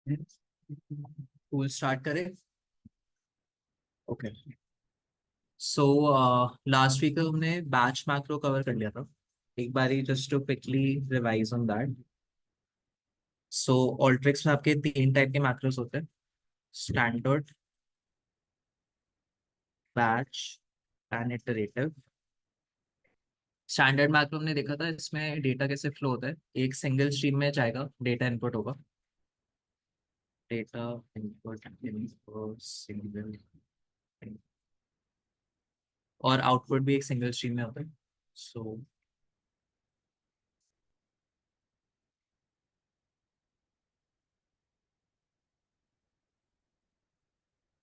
Tool start करें। Okay. So last week हमने batch macro cover कर लिया था। एक बारी just to quickly revise on that. So Alteryx में आपके तीन टाइप के मैक्रोस होते हैं: standard, batch and iterative. Standard macro हमने देखा था, इसमें डेटा कैसे फ्लो होता है। एक सिंगल स्ट्रीम में जाएगा, डेटा इनपुट होगा, डेटा इनपुट इन सिंगल, और आउटपुट भी एक सिंगल स्ट्रीम में होता है। सो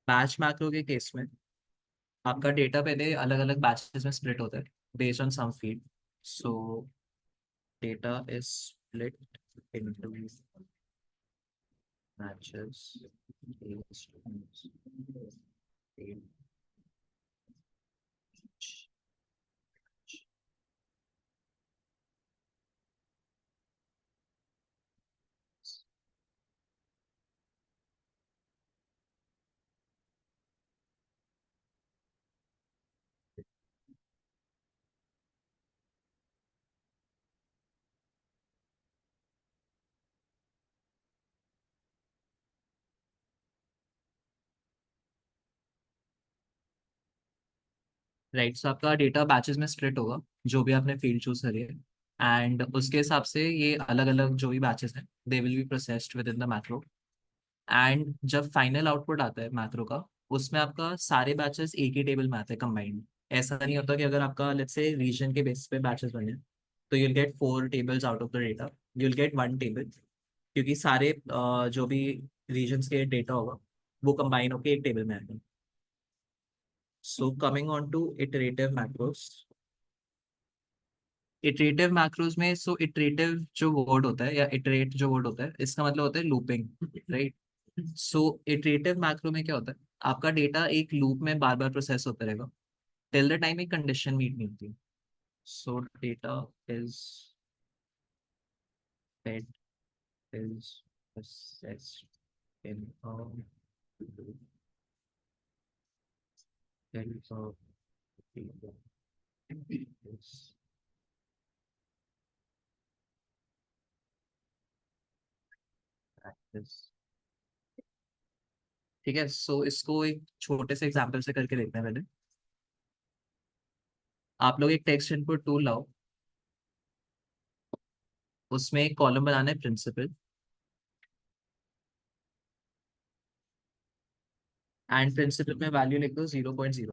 बैच मैक्रो के केस में आपका डेटा पहले अलग अलग बैचेस में स्प्लिट होता है based on some feed. So data is split into batches based on feed. Right, so आपका डेटा बैचेस में स्प्लिट होगा, जो भी आपने फील्ड चूज करी है। एंड उसके हिसाब से ये अलग अलग जो भी बैचेस हैं, they will be processed with in the macro. And जब फाइनल आउटपुट आता है मैक्रो का, उसमें आपका सारे बैचेस एक ही टेबल में आते हैं कंबाइंड। ऐसा नहीं होता कि अगर आपका लेट्स से रीजन के बेसिस पे बैचेस बने, तो you'll get four tables out of the data, you'll get one table, क्योंकि सारे जो भी रीजन्स के डेटा होगा वो कंबाइन होकर एक टेबल में आएगा। So coming on to iterative macros. Iterative macros में, सो इटरेटिव जो वर्ड होता है या इटरेट जो वर्ड होता है, इसका मतलब होता है लूपिंग, राइट। सो इटरेटिव मैक्रो में क्या होता है, आपका डेटा एक लूप में बार बार प्रोसेस होता रहेगा टिल द टाइम एक कंडीशन मीट नहीं होती। सो data is fed, is processed in a loop till the data is practice। ठीक है, सो इसको एक छोटे से एग्जांपल से करके देखते हैं पहले। आप लोग एक टेक्स्ट इनपुट टूल लाओ, उसमें एक कॉलम बनाना है प्रिंसिपल, एंड प्रिंसिपल में वैल्यू लिख दो 0.0।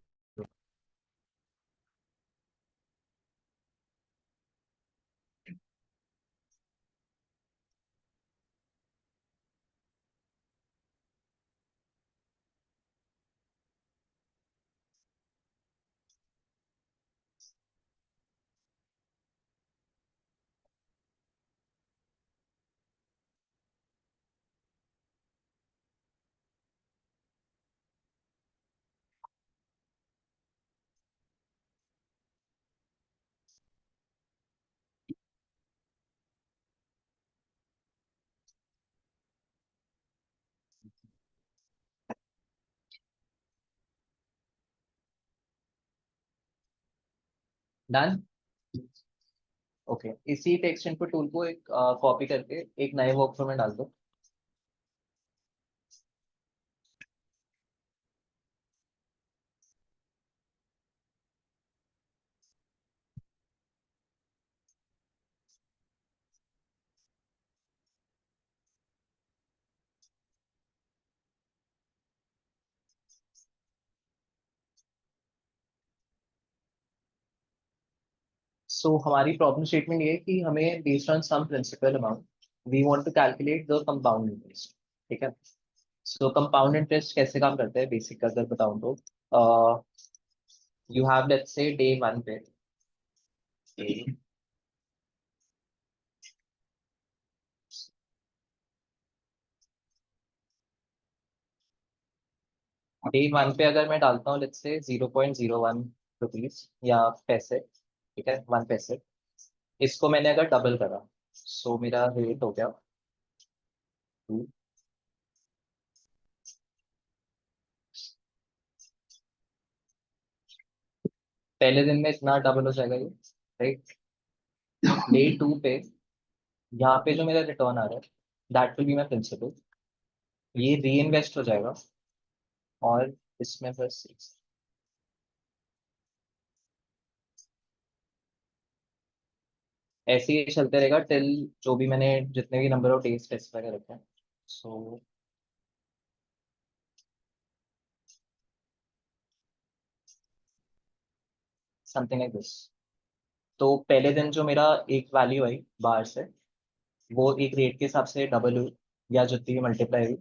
डन। ओके, इसी टेक्स्ट इनपुट टूल को एक कॉपी करके एक नए वर्कफ्लो में डाल दो। सो हमारी प्रॉब्लम स्टेटमेंट ये है कि हमें based on some principal amount we want to calculate the compound interest. ठीक है, सो कंपाउंड इंटरेस्ट कैसे काम करता है बेसिक अगर बताऊं तो, you have let's say day one पे डे वन पे अगर मैं डालता हूँ लेट्स से 0.01 रुपीज या पैसे, ठीक है, वन पैसे, इसको मैंने अगर डबल करा, सो मेरा रेट हो गया 2। पहले दिन में इतना डबल हो जाएगा ये, राइट। डे 2 पे यहाँ पे जो मेरा रिटर्न आ रहा है that will be my principal, ये री इन्वेस्ट हो जाएगा और इसमें बस ऐसे ही चलते रहेगा टिल जो भी मैंने जितने भी नंबर ऑफ डेज स्पेसिफाई कर रखे हैं। So something like this. तो पहले दिन जो मेरा एक वैल्यू आई बाहर से, वो एक रेट के हिसाब से डबल हुई या जितनी भी मल्टीप्लाई हुई।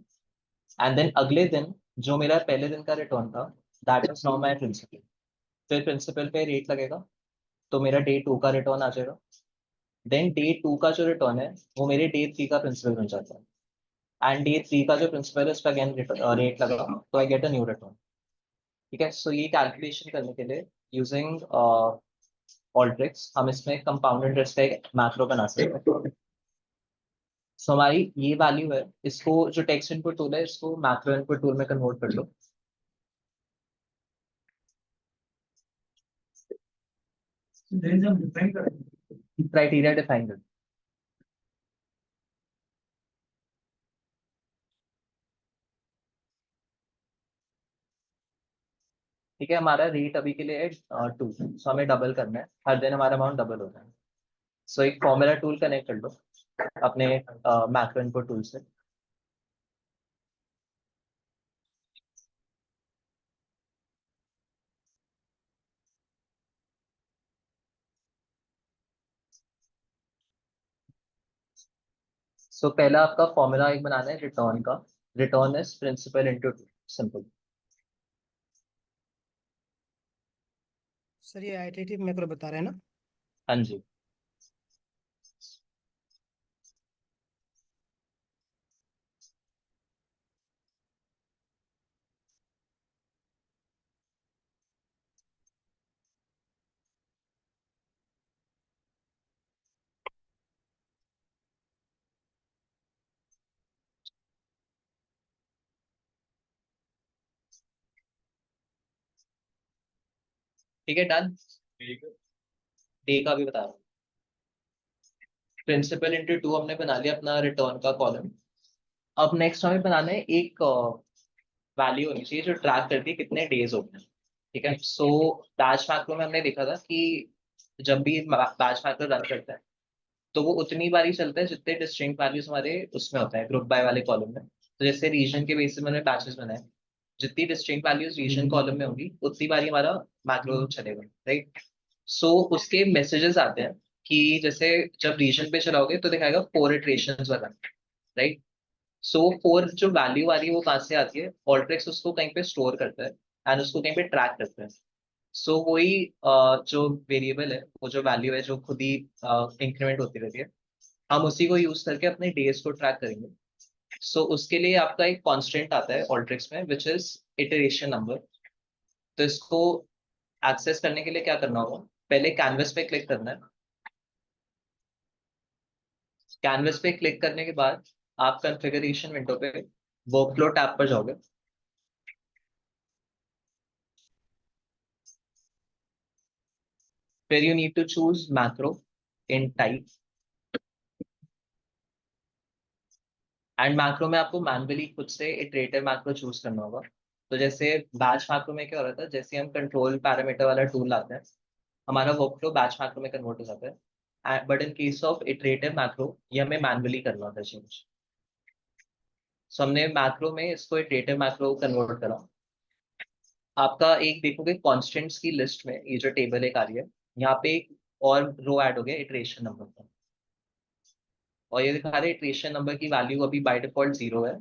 एंड देन अगले दिन जो मेरा पहले दिन का रिटर्न था that is now my principal. फिर प्रिंसिपल पे रेट लगेगा तो मेरा डे 2 का रिटर्न आ जाएगा। देन डे 2 का जो रिटर्न है वो मेरे डे 3 का प्रिंसिपल बन जाता है। एंड डे 3 का जो प्रिंसिपल है उस पर अगेन रेट लगा तो I get a new return. ठीक है, सो ये कैलकुलेशन करने के लिए यूजिंग ऑल्ट्रिक्स हम इसमें कंपाउंड इंटरेस्ट का एक मैक्रो बना सकते हैं। सो हमारी ये वैल्यू है, इसको जो टेक्स्ट इनपुट टूल है इसको मैक्रो इनपुट टूल में कन्वर्ट कर लो। क्राइटेरिया डिफाइन कर। ठीक है, हमारा रेट अभी के लिए है 2, सो हमें डबल करना है, हर दिन हमारा अमाउंट डबल होता है। सो एक फॉर्मूला टूल कनेक्ट कर लो अपने मैक्रो इनपुट टूल से। सो पहला आपका फॉर्मूला एक बनाना है रिटर्न का। Return is principal into simple. Sir ये आइटरेटिव मैक्रो बता रहे हैं ना? हाँ जी। ठीक है, डन। डे का भी बता रहा हूँ। प्रिंसिपल इंटू 2 हमने बना लिया अपना रिटर्न का कॉलम। अब नेक्स्ट हमें बनाना है एक वैल्यू होनी चाहिए जो ट्रैक करती है कितने डेज हो गए। ठीक है, सो बैच मैक्रो में हमने देखा था कि जब भी बैच मैक्रो रन करता है तो वो उतनी बार ही चलता है जितने डिस्टिंक्ट वैल्यूज हमारे उसमें होता है ग्रुप बाय वाले कॉलम में। तो जैसे रीजन के बेसिस में मैंने बैचेस बनाए, जितनी डिस्टिंक्ट वैल्यूज रीजन कॉलम में होंगी उतनी बार ही हमारा मैक्रो चलेगा, राइट। सो उसके मैसेजेस आते हैं कि जैसे जब रीजन पे चलाओगे तो दिखाएगा 4 इटरेशंस वाला, राइट। सो 4 जो वैल्यू आ रही है वो कहाँ से आती है, ऑल्ट्रिक्स उसको कहीं पे स्टोर करता है एंड उसको कहीं पे ट्रैक करता है। सो वही जो वेरिएबल है वो जो वैल्यू है जो खुद ही इंक्रीमेंट होती रहती है, हम उसी को यूज करके अपने डेज को ट्रैक करेंगे। सो उसके लिए आपका एक कांस्टेंट आता है ऑल्ट्रिक्स में विच इज इटरेशन नंबर। तो इसको एक्सेस करने के लिए क्या करना होगा, पहले कैनवस पे क्लिक करना है। कैनवस पे क्लिक करने के बाद आप कॉन्फ़िगरेशन विंडो पे वर्कफ्लो टैब पर जाओगे। फिर you need to choose macro in type. And macro में आपको मैनुअली खुद से इटरेटिव मैक्रो चूज करना होगा। तो जैसे बैच मैक्रो में क्या हो रहा था, जैसे हम कंट्रोल पैरामीटर वाला टूल लाते हैं हमारा वर्कफ्लो बैच मैक्रो में कन्वर्ट हो जाता है। But in case of iterative macro ये हमें मैनुअली करना होता है चेंज। सो हमने मैक्रो में इसको इटरेटिव मैक्रो कन्वर्ट करा। आपका एक देखोगे कॉन्स्टेंट्स की लिस्ट में ये जो टेबल एक आ रही है, यहाँ पे एक और रो ऐड हो गया इटरेशन नंबर का। और ये दिखा रहे इटरेशन नंबर की वैल्यू अभी बाय डिफॉल्ट 0 है।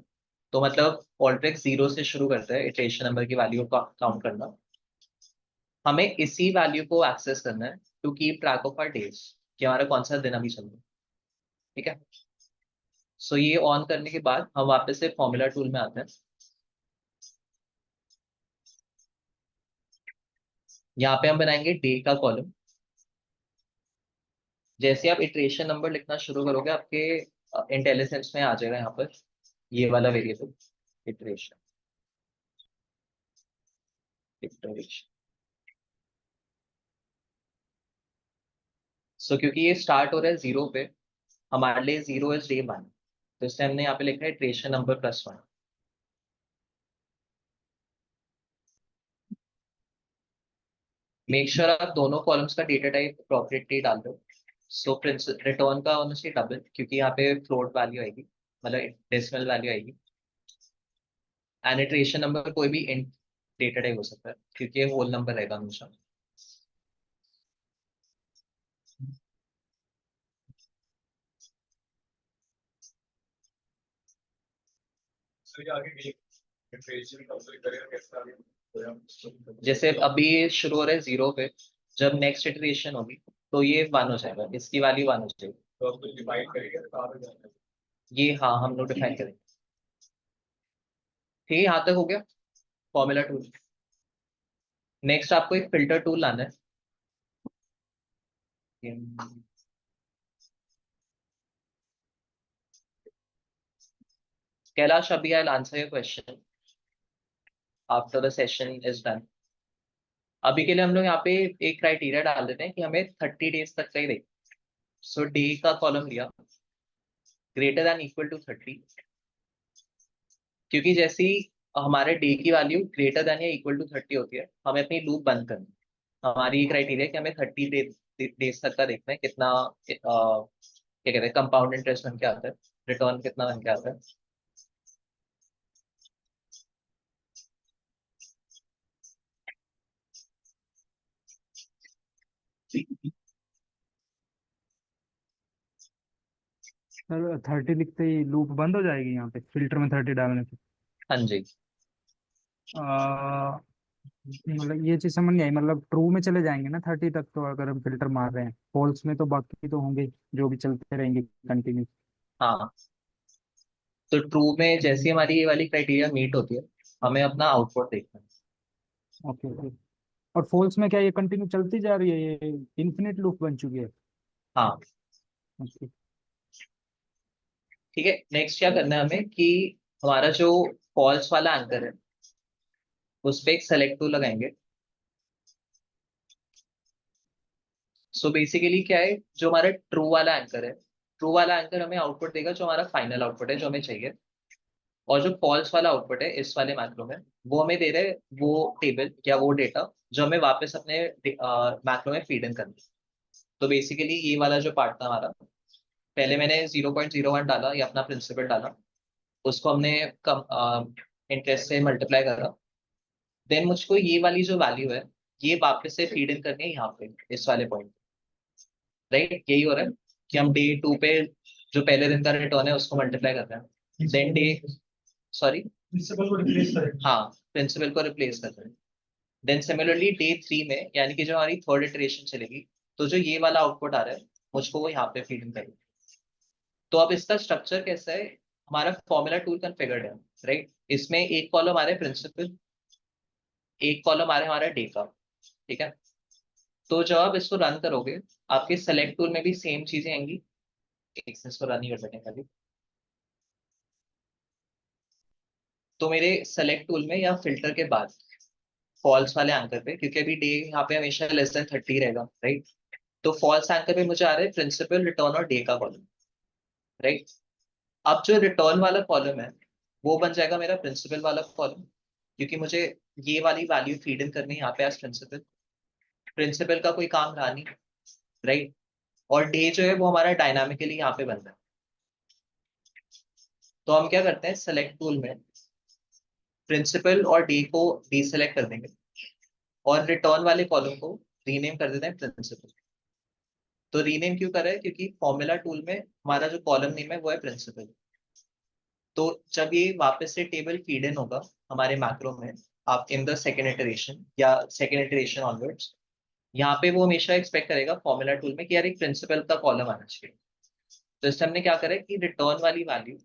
तो मतलब ऑल्ट्रिक्स 0 से शुरू करता है इटरेशन नंबर की वैल्यू को काउंट करना। हमें इसी वैल्यू को एक्सेस करना है to keep track of our days कि हमारा कौन सा दिन अभी चल रहा है। ठीक है, सो ये ऑन करने के बाद हम वापस से फॉर्मूला टूल में आते हैं। यहाँ पे हम बनाएंगे डे का कॉलम। जैसे आप इटरेशन नंबर लिखना शुरू करोगे आपके इंटेलिजेंस में आ जाएगा यहाँ पर ये वाला वेरिएबल इटरेशन। इटरेशन सो क्योंकि ये स्टार्ट हो रहा है 0 पे, हमारे लिए 0 इज डे 1, तो इसलिए हमने यहाँ पे लिखा है इटरेशन नंबर +1। मेक श्योर आप दोनों कॉलम्स का डेटा टाइप अप्रोप्रिएटली डाल दो। सो रिटर्न का ऑनेस्टली डबल, क्योंकि यहाँ पे फ्लोट वैल्यू आएगी, मतलब डेसिमल वैल्यू आएगी। एंड इटरेशन नंबर कोई भी इंट डेटा टाइप हो सकता है, क्योंकि ये होल नंबर रहेगा हमेशा। जैसे अभी ये शुरू हो रहा है 0 पे, जब नेक्स्ट इटरेशन होगी तो ये 1 हो जाएगा, इसकी वैल्यू 1 हो जाएगी। तो अब कुछ डिफाइन करेंगे तो कहाँ पे जाना है? ये हाँ, हम लोग डिफाइन करेंगे। ठीक है, यहाँ तक हो गया फॉर्मूला टूल। नेक्स्ट आपको एक फिल्टर टूल लाना है। कैलाश, अभी I answer your question after the session is done. अभी के लिए हम लोग यहाँ पे एक क्राइटेरिया डाल देते हैं कि हमें 30 डेज तक का ही दें। सो डे का कॉलम लिया ग्रेटर दैन इक्वल टू 30, क्योंकि जैसे ही हमारे डे की वैल्यू ग्रेटर दैन या इक्वल टू 30 होती है, हमें अपनी लूप बंद करनी है। हमारी ये क्राइटेरिया कि हमें 30 डेज तक का देखना है कितना क्या कहते हैं कंपाउंड इंटरेस्ट बन के आता है, रिटर्न कितना बन के आता है। सर 30 लिखते ही लूप बंद हो जाएगी यहाँ पे फिल्टर में 30 डालने से? हाँ जी। आ, मतलब ये चीज समझ नहीं आई, मतलब ट्रू में चले जाएंगे ना 30 तक, तो अगर हम फिल्टर मार रहे हैं फॉल्स में तो बाकी तो होंगे जो भी चलते रहेंगे कंटिन्यू। हाँ, तो ट्रू में जैसी हमारी ये वाली क्राइटेरिया मीट होती है, हमें अपना आउटपुट देखना है। Okay okay. और फॉल्स में क्या ये कंटिन्यू चलती जा रही है, ये इन्फिनिट लूप बन चुकी है? हाँ, ओके। ठीक है। नेक्स्ट क्या करना है हमें कि हमारा जो फॉल्स वाला एंकर है उस पर एक सेलेक्ट टू लगाएंगे। सो बेसिकली क्या है, जो हमारा ट्रू वाला एंकर है, ट्रू वाला एंकर हमें आउटपुट देगा जो हमारा फाइनल आउटपुट है जो हमें चाहिए। और जो फॉल्स वाला आउटपुट है इस वाले मैक्रो में, वो हमें दे रहे हैं वो टेबल या वो डेटा जो हमें वापस अपने मैक्रो में फीड इन करना है। तो बेसिकली ये वाला जो पार्ट था हमारा, पहले मैंने 0.01 डाला या अपना प्रिंसिपल डाला, उसको हमने कम इंटरेस्ट से मल्टीप्लाई करा। देन मुझको ये वाली जो वैल्यू है ये वापस से फीड इन करनी है यहाँ पे इस वाले पॉइंट। राइट, यही हो रहा है कि हम डे 2 पे जो पहले दिन का रिटर्न है उसको मल्टीप्लाई कर रहे हैं, देन डे सॉरी प्रिंसिपल को रिप्लेस कर रहे हैं। हाँ, प्रिंसिपल को रिप्लेस कर रहे हैं। देन सिमिलरली डे 3 में, यानी कि जो हमारी थर्ड इटरेशन चलेगी, तो जो ये वाला आउटपुट आ रहा है मुझको वो यहाँ पे फीड इन करेगी। तो अब इसका स्ट्रक्चर कैसा है, हमारा फॉर्मूला टूल कॉन्फ़िगर्ड है। राइट, इसमें एक कॉलम आ रहा है प्रिंसिपल, एक कॉलम आ रहा है हमारा डे का। ठीक है, तो जब आप इसको रन करोगे आपके सेलेक्ट टूल में भी सेम चीजें आएंगी। एक से इसको रन ही कर देते हैं खाली। तो मेरे सेलेक्ट टूल में या फिल्टर के बाद फॉल्स वाले एंकर पे, क्योंकि अभी डे यहाँ पे हमेशा लेस देन 30 रहेगा, राइट, तो फॉल्स एंकर पे मुझे आ रहा है प्रिंसिपल, रिटर्न और डे का कॉलम। राइट, अब जो रिटर्न वाला कॉलम है वो बन जाएगा मेरा प्रिंसिपल वाला कॉलम, क्योंकि मुझे ये वाली वैल्यू फीड इन करनी है यहाँ पे एज प्रिंसिपल। प्रिंसिपल का कोई काम रहा नहीं, राइट। और डे जो है वो हमारा डायनामिकली यहाँ पे बन रहा है। तो हम क्या करते हैं, सेलेक्ट टूल में प्रिंसिपल और डे को डीसेलेक्ट कर देंगे और रिटर्न वाले कॉलम को रीनेम कर देते हैं प्रिंसिपल। तो रीनेम क्यों कर रहे हैं, क्योंकि फॉर्मूला टूल में हमारा जो कॉलम नेम है वो है प्रिंसिपल। तो जब ये वापस से टेबल फीड इन होगा हमारे मैक्रो में, आप इन द सेकेंड इटरेशन या सेकेंड इटरेशन ऑनवर्ड्स, यहाँ पे वो हमेशा एक्सपेक्ट करेगा फॉर्मूला टूल में कि यार एक प्रिंसिपल का कॉलम आना चाहिए। तो इस टाइम हमने क्या करा है कि रिटर्न वाली वैल्यू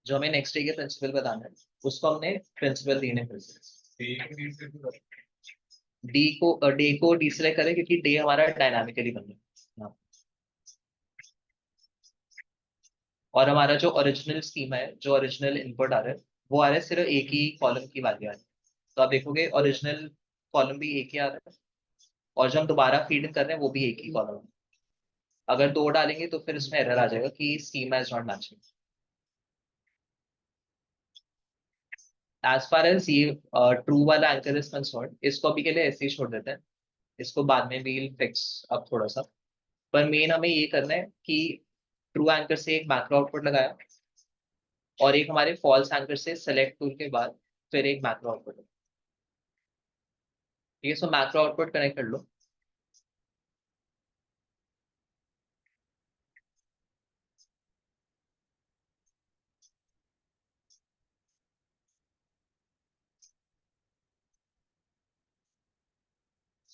जो हमें नेक्स्ट डे के प्रिंसिपल बताना है उसको हमने प्रिंसिपल रीनेम कर दिया। डे को डीसेलेक्ट करें क्योंकि डे हमारा डायनामिकली बन रहा है। और हमारा जो ओरिजिनल स्कीमा है, जो ओरिजिनल इनपुट आ रहा है वो आ रहा है सिर्फ एक ही कॉलम की वैल्यू आ रही है। तो आप देखोगे ओरिजिनल कॉलम भी एक ही आ रहा है और जो हम दोबारा फीड कर रहे हैं वो भी एक ही कॉलम है। अगर 2 डालेंगे तो फिर इसमें एरर आ जाएगा कि schema is not matching. As far as ये ट्रू वाला एंकर इज कंसर्न, इसको अभी के लिए ऐसे ही छोड़ देते हैं, इसको बाद में भी फिक्स अब थोड़ा सा। पर मेन हमें ये करना है कि ट्रू एंकर से एक मैक्रो आउटपुट लगाया और एक हमारे फॉल्स एंकर से सेलेक्ट टूल के बाद फिर एक मैक्रो आउटपुट। ठीक है, सो मैक्रो आउटपुट कनेक्ट कर लो।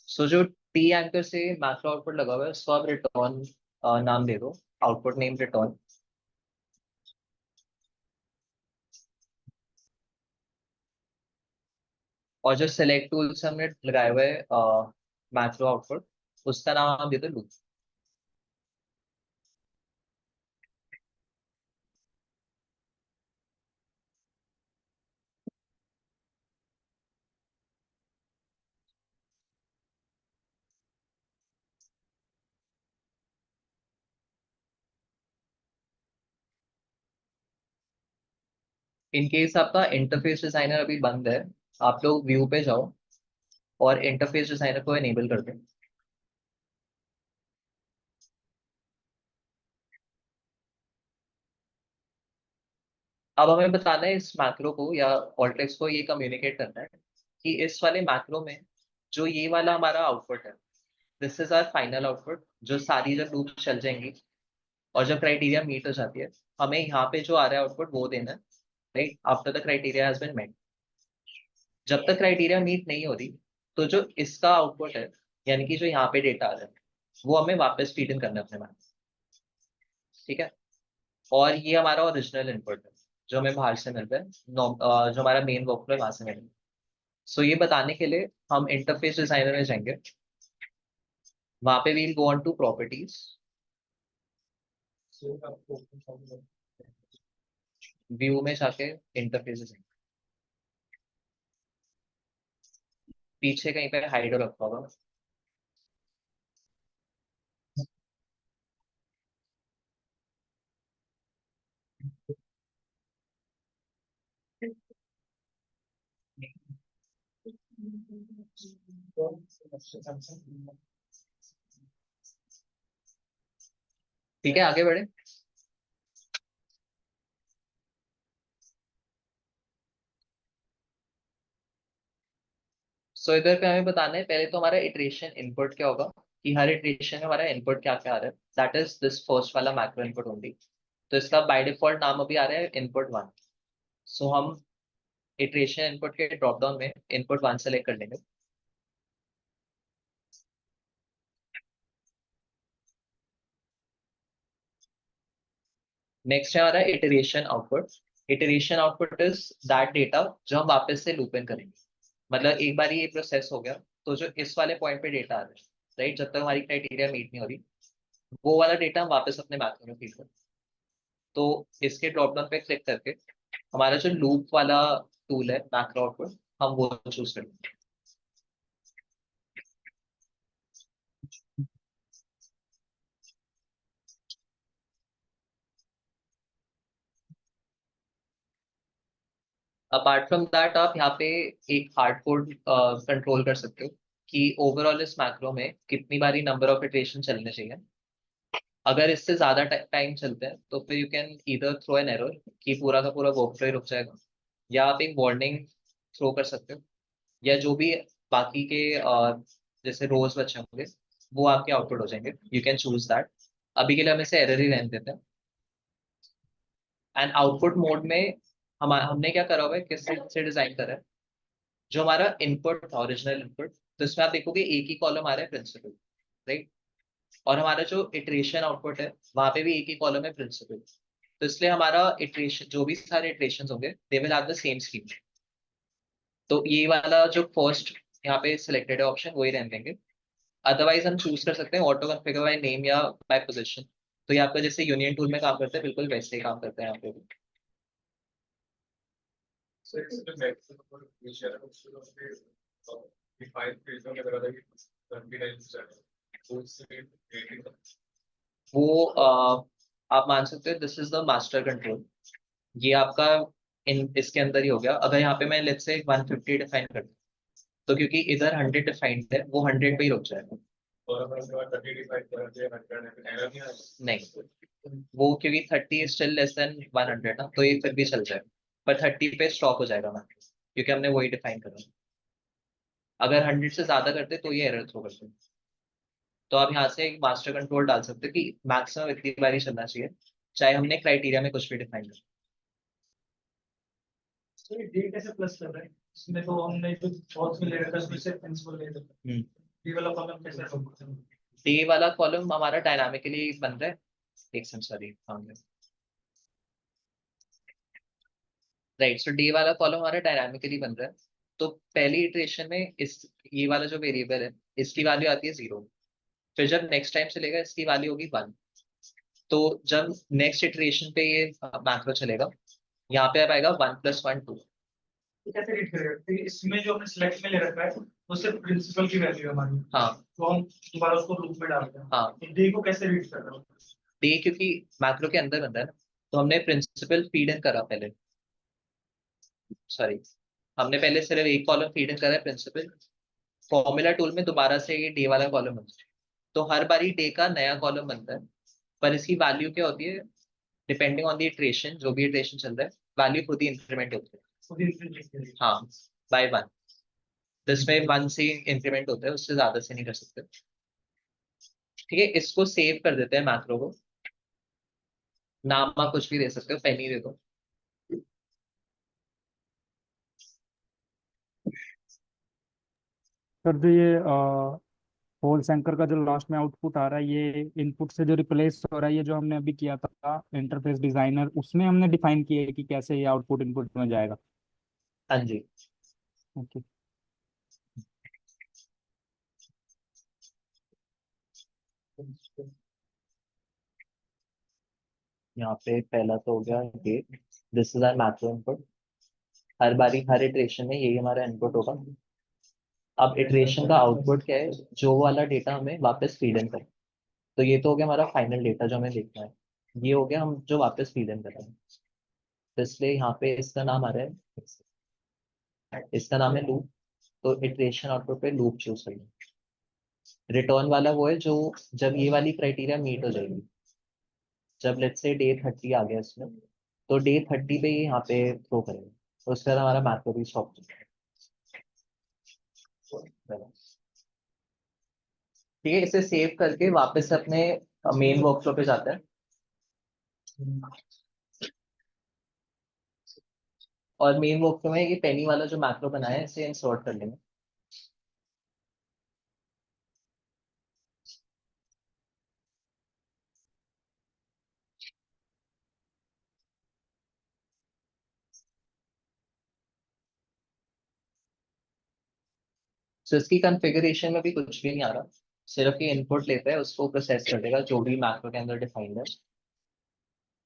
सो जो टी एंकर से मैक्रो आउटपुट लगा हुआ है उसको आप रिटर्न नाम दे दो, आउटपुट नेम रिटर्न। और जो सेलेक्ट टूल से हमने लगाया हुआ है मैक्रो आउटपुट, उसका नाम आप दे दो लूप। इनकेस आपका इंटरफेस डिजाइनर अभी बंद है, आप लोग व्यू पे जाओ और इंटरफेस डिजाइनर को एनेबल कर दो। अब हमें बताना है इस मैक्रो को या ऑल्टेक्स को ये कम्युनिकेट करना है कि इस वाले मैक्रो में जो ये वाला हमारा आउटपुट है, this is our final output, जो सारी जब लूप चल जाएंगी और जब क्राइटेरिया मीट हो जाती है, हमें यहाँ पे जो आ रहा है आउटपुट वो देना है, right after the criteria has been met. जब तक क्राइटेरिया मीट नहीं हो रही तो जो इसका आउटपुट है, यानी कि जो यहाँ पे डेटा आ रहा है, वो हमें वापस फीड इन करना है अपने मैप। ठीक है, और ये हमारा ओरिजिनल इनपुट है जो हमें बाहर से मिलता है, जो हमारा मेन वर्कफ्लो है वहां से मिलता है। सो ये बताने के लिए हम इंटरफेस डिजाइनर में जाएंगे, वहां पे we'll go on to properties, view में जाके इंटरफेस डिजाइन, पीछे कहीं पे हाइडो रखा होगा। ठीक है, आगे बढ़े। सो इधर पे हमें बताना है पहले तो हमारा इटरेशन इनपुट क्या होगा, कि हर इटरेशन में हमारा इनपुट क्या क्या आ रहा है, दैट इज दिस फर्स्ट वाला मैक्रो इनपुट ओनली। तो इसका बाय डिफॉल्ट नाम अभी आ रहा है इनपुट वन। सो हम इटरेशन इनपुट के ड्रॉप डाउन में इनपुट वन सेलेक्ट कर लेंगे। नेक्स्ट है हमारा iteration output. Iteration output is that data जो हम वापस से लूप इन करेंगे। मतलब एक बार ये प्रोसेस हो गया तो जो इस वाले पॉइंट पे डेटा आ रहा है, राइट, जब तक हमारी क्राइटेरिया मीट नहीं हो रही, वो वाला डेटा हम वापस अपने मैथड में फीड करें। तो इसके ड्रॉप डाउन पे क्लिक करके हमारा जो लूप वाला टूल है मैक्रो आउटपुट, हम वो चूज करेंगे। अपार्ट फ्रॉम दैट आप यहाँ पे एक हार्ड कोड कंट्रोल कर सकते हो कि ओवरऑल इस मैक्रो में कितनी बारी नंबर ऑफ इटरेशन चलने चाहिए। अगर इससे ज्यादा टाइम चलते हैं तो फिर you can either throw an error कि पूरा का पूरा वर्कफ्लो ही रुक जाएगा, या आप एक वार्निंग थ्रो कर सकते हो, या जो भी बाकी के जैसे रोज बचे होंगे वो आपके आउटपुट हो जाएंगे। You can choose that. अभी के लिए हम इसे एरर ही रहने देते हैं। एंड आउटपुट मोड में हमने क्या करा हुआ है, किस से डिजाइन करा है, जो हमारा इनपुट था ओरिजिनल इनपुट, तो इसमें आप देखोगे एक ही कॉलम आ रहा है प्रिंसिपल, राइट। और हमारा जो इटरेशन आउटपुट है वहां पे भी एक ही कॉलम है प्रिंसिपल। तो इसलिए हमारा इटरेशन जो भी सारे इटरेशन होंगे they will have the same scheme. तो ये वाला जो फर्स्ट यहाँ पे सिलेक्टेड है ऑप्शन वही रहने देंगे। अदरवाइज हम चूज कर सकते हैं ऑटो कॉन्फ़िगर बाय नेम या बाय पोजीशन। तो ये आपका जैसे यूनियन टूल में काम करता है बिल्कुल वैसे ही काम करता है यहाँ पे भी। So it's the maximum for which are also the five page on the other 29%. So it's 80. वो आप मान सकते हो this is the master control. ये आपका इसके अंदर ही हो गया। अगर यहाँ पे मैं लेट्स से 150 डिफाइन कर दूं, तो क्योंकि इधर 100 डिफाइंड है, वो 100 पे ही रुक जाएगा। और अगर उसके बाद 30 डिवाइड कर दिया 100 में एरर नहीं आएगा। नहीं, वो क्योंकि 30 स्टिल लेस देन 100 ना, तो ये फिर भी चल जाएगा, पर 30 पे स्टॉप हो जाएगा मैक्रो, क्योंकि हमने वही डिफाइन करा। अगर 100 से ज्यादा करते तो ये एरर थ्रो करते। तो आप यहाँ से एक मास्टर कंट्रोल डाल सकते हो कि मैक्सिमम इतनी बार ही चलना चाहिए, चाहे हमने क्राइटेरिया में कुछ भी डिफाइन कर। तो ये डे कैसे प्लस कर रहे हैं? इसमें तो हमने जो फॉल्स में ले रखा है उसमें से प्रिंसिपल ले रखा है। ये वाला कॉलम कैसे होगा? डे वाला कॉलम हमारा डायनामिकली बन रहा है। एक सेकंड, सॉरी, राइट। सो डे वाला कॉलम हमारा डायनामिकली बन रहा है। तो पहली इटरेशन में इस ये वाला जो वेरिएबल है, इसकी वैल्यू आती है 0। फिर जब नेक्स्ट टाइम चलेगा, इसकी वैल्यू होगी 1। तो जब नेक्स्ट इटरेशन पे ये मैक्रो चलेगा, यहाँ पे अब आएगा 1 + 1 2। ये कैसे रीड करेगा? तो इसमें जो हमने सिलेक्ट में ले रखा है वो सिर्फ प्रिंसिपल की वैल्यू है हमारी। हाँ तो हम दोबारा उसको लूप में डालते हैं। हाँ, तो डे को कैसे रीड कर रहे हो? डे क्योंकि मैक्रो के अंदर बन रहा है ना, तो हमने प्रिंसिपल फीड इन करा पहले। सॉरी, हमने पहले सिर्फ एक कॉलम फीड इन करा है प्रिंसिपल। फॉर्मूला टूल में दोबारा से ये डे वाला कॉलम बनता है, तो हर बारी डे का नया कॉलम बनता है। पर इसकी वैल्यू क्या होती है, डिपेंडिंग ऑन द इटरेशन, जो भी इटरेशन चल रहा है, वैल्यू खुद ही इंक्रीमेंट होती है। खुद ही print करेगा। हाँ, बाय 1। तो इसमें 1 से इंक्रीमेंट होता है, उससे ज्यादा से नहीं कर सकते। ठीक है, इसको सेव कर देते हैं मैक्रो को। नाम आप कुछ भी दे सकते हो, पेनी दे दो। सर जो ये होल सेंकर का जो लास्ट में आउटपुट आ रहा है, ये इनपुट से जो रिप्लेस हो रहा है, ये जो हमने अभी किया था इंटरफेस डिजाइनर, उसमें हमने डिफाइन किया है कि कैसे ये आउटपुट इनपुट में जाएगा। हाँ जी। ओके। यहाँ पे पहला तो हो गया get, this is our macro input. हर बारी हर इटरेशन में यही हमारा इनपुट होगा। अब इटरेशन का आउटपुट क्या है, जो वाला डेटा हमें वापस फीड इन करें। तो ये तो हो गया हमारा फाइनल डेटा जो हमें देखना है। ये हो गया हम जो वापस फीड इन कर रहे हैं। तो इसलिए यहाँ पे इसका नाम आ रहा है, इसका नाम है लूप। तो इटरेशन आउटपुट पे लूप चूज करेंगे। रिटर्न वाला वो है जो जब ये वाली क्राइटेरिया मीट हो जाएगी, जब लेट्स से डे 30 आ गया इसमें, तो डे 30 पे ये यहाँ पे थ्रो करेंगे। तो उसके बाद हमारा मैक्रो भी स्टॉप। ठीक है, इसे सेव करके वापस से अपने मेन वर्कफ्लो पे जाते हैं। और मेन वर्कफ्लो में ये पेनी वाला जो मैक्रो बनाया है, इसे इंसर्ट कर लेंगे। तो इसकी कॉन्फ़िगरेशन में भी कुछ भी नहीं आ रहा, सिर्फ ये इनपुट लेता है, उसको प्रोसेस कर देगा जो भी मैक्रो के अंदर डिफाइंड है।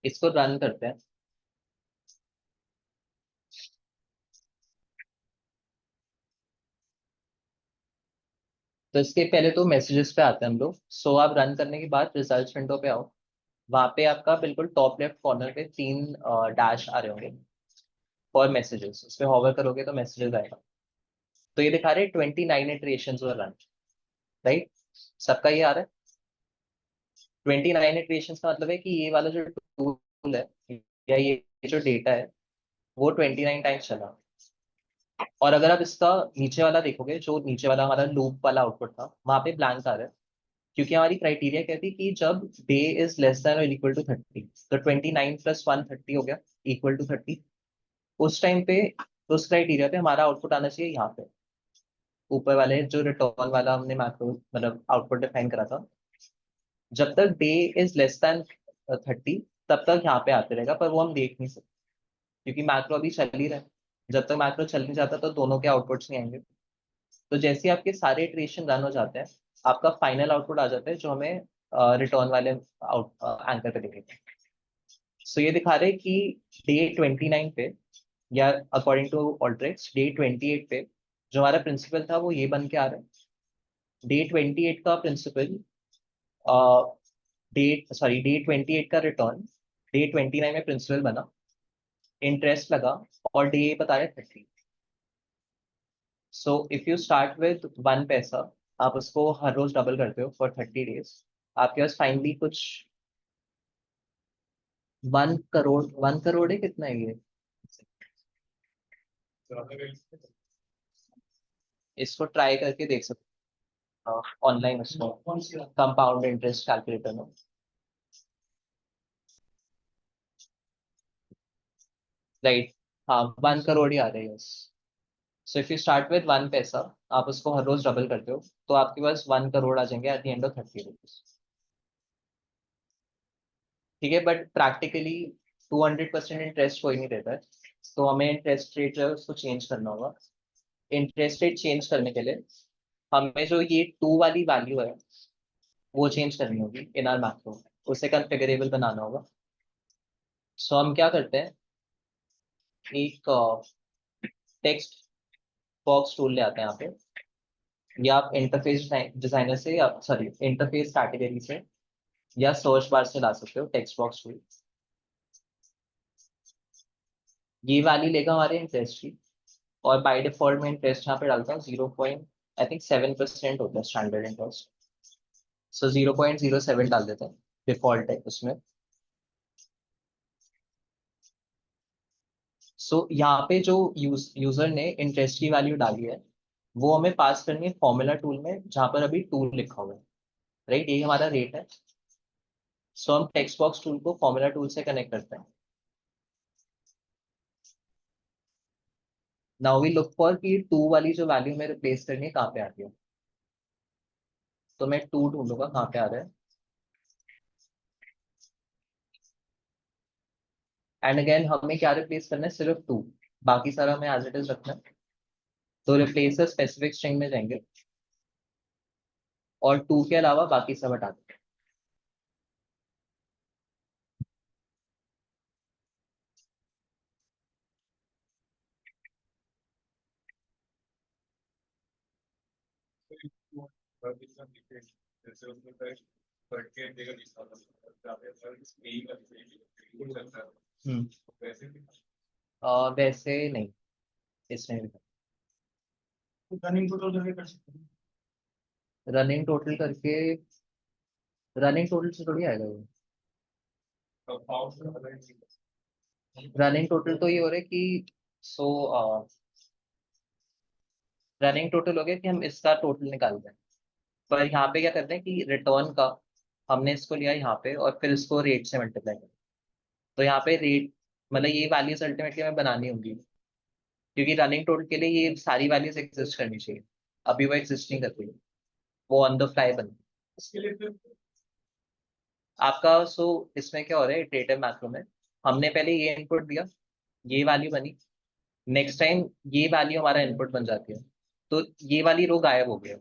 इसको रन करते हैं। तो इसके पहले तो मैसेजेस पे आते हैं हम लोग। सो आप रन करने के बाद रिजल्ट विंडो पे आओ। वहां पे आपका बिल्कुल टॉप लेफ्ट कॉर्नर पे 3 डैश आ रहे होंगे फॉर मैसेजेस। उस पर हॉवर करोगे तो मैसेजेस आएगा। तो ये दिखा रहे 29 इटरेशंस वर रन, राइट। सबका ये आ रहा है 29 इटरेशंस का मतलब है कि ये वाला जो टूल है या ये जो डेटा है, वो 29 टाइम्स चला। और अगर आप इसका नीचे वाला देखोगे, जो नीचे वाला हमारा लूप वाला आउटपुट था, वहां पे ब्लैंक आ रहा है, क्योंकि हमारी क्राइटेरिया कहती है कि जब डे इज लेस देन और इक्वल टू 30, तो 29 + 1 30 हो गया इक्वल टू 30। उस टाइम पे उस क्राइटेरिया पे हमारा आउटपुट आना चाहिए यहाँ पे ऊपर वाले जो रिटर्न वाला हमने मैक्रो मतलब आउटपुट डिफाइन करा था। जब तक डे इज लेस देन 30, तब तक यहाँ पे आते रहेगा, पर वो हम देख नहीं सकते क्योंकि मैक्रो अभी चल ही रहा है। जब तक मैक्रो चल नहीं जाता तो दोनों के आउटपुट्स नहीं आएंगे। तो जैसे ही आपके सारे इटरेशन रन हो जाते हैं, आपका फाइनल आउटपुट आ जाता है जो हमें रिटर्न वाले आउट एंकर पे दिखेगा। सो ये दिखा रहे हैं कि डे 29 पे, या अकॉर्डिंग टू ऑल्ट्रिक्स डे 28 पे जो हमारा प्रिंसिपल था वो ये बन के आ रहा है। डे 28 का प्रिंसिपल डे 28 का रिटर्न, डे 29 में प्रिंसिपल बना, इंटरेस्ट लगा, और डे बता रहे 30। So if you start with 1 पैसा, आप उसको हर रोज डबल करते हो फॉर 30 डेज, आपके पास फाइनली कुछ 1 करोड़, 1 करोड़ है, कितना है ये? इसको ट्राई करके देख सकते हो ऑनलाइन, उसको कौन सी बात? कंपाउंड इंटरेस्ट कैलकुलेटर में। राइट, हाँ 1 करोड़ ही आ रहे हैं। So if you start with 1 पैसा, आप उसको हर रोज डबल करते हो, तो आपके पास 1 करोड़ आ जाएंगे at the end of 30 days. ठीक है, बट प्रैक्टिकली 200% इंटरेस्ट कोई नहीं देता है, तो हमें इंटरेस्ट रेट जो है उसको चेंज करना होगा। इंटरेस्ट रेट चेंज करने के लिए हमें जो ये 2 वाली वैल्यू है वो चेंज करनी होगी इन आर मैक्रो, उसे कॉन्फ़िगरेबल बनाना होगा। सो हम क्या करते हैं, एक टेक्स्ट बॉक्स टूल ले आते हैं यहाँ पे, या आप इंटरफेस डिजाइनर से, या सॉरी इंटरफेस कैटेगरी से, या सर्च बार से ला सकते हो टेक्स्ट बॉक्स टूल। ये वैल्यू लेगा हमारे इंटरेस्ट की, और बाय डिफॉल्ट में इंटरेस्ट यहाँ पे डालता हूँ 0.7% होता है स्टैंडर्ड इंटरेस्ट। सो 0.07 डाल देते हैं, डिफॉल्ट है उसमें। सो यहाँ पे जो यूजर ने इंटरेस्ट की वैल्यू डाली है, वो हमें पास करनी है फॉर्मूला टूल में, जहाँ पर अभी टूल लिखा हुआ है। राइट, ये हमारा रेट है। सो हम टेक्स्ट बॉक्स टूल को फॉर्मूला टूल से कनेक्ट करते हैं। नाउ वी लुक फॉर कि 2 वाली जो वैल्यू में रिप्लेस करनी है कहाँ पे आती है। तो मैं 2 ढूंढूंगा कहाँ पे आ रहा है, एंड अगेन हमें क्या रिप्लेस करना है, सिर्फ 2, बाकी सारा हमें एज इट इज रखना है। तो रिप्लेस स्पेसिफिक स्ट्रिंग में जाएंगे, और 2 के अलावा बाकी सब हटा देंगे। जैसे उसमें करके देगा हम्म वैसे भी वैसे नहीं, इसमें भी रनिंग टोटल करके कर सकते हैं। रनिंग टोटल करके, रनिंग टोटल से थोड़ी आएगा वो। रनिंग टोटल तो ये हो रहा है कि, सो रनिंग टोटल हो गया कि हम इसका टोटल निकाल दें, पर यहाँ पे क्या करते हैं कि रिटर्न का हमने इसको लिया यहाँ पे, और फिर इसको रेट से मल्टीप्लाई कर। तो यहाँ पे रेट मतलब ये वैल्यूज अल्टीमेटली हमें बनानी होगी, क्योंकि रनिंग टोटल के लिए ये सारी वैल्यूज एग्जिस्ट करनी चाहिए। अभी वो एग्जिस्ट नहीं कर रही है, वो ऑन द फ्लाई बन। इसके लिए फिर आपका सो इसमें क्या हो रहा है, इटरेटिव मैथ्रो में हमने पहले ये इनपुट दिया, ये वैल्यू बनी, नेक्स्ट टाइम ये वैल्यू हमारा इनपुट बन जाती है, तो ये वाली रो गायब हो गया,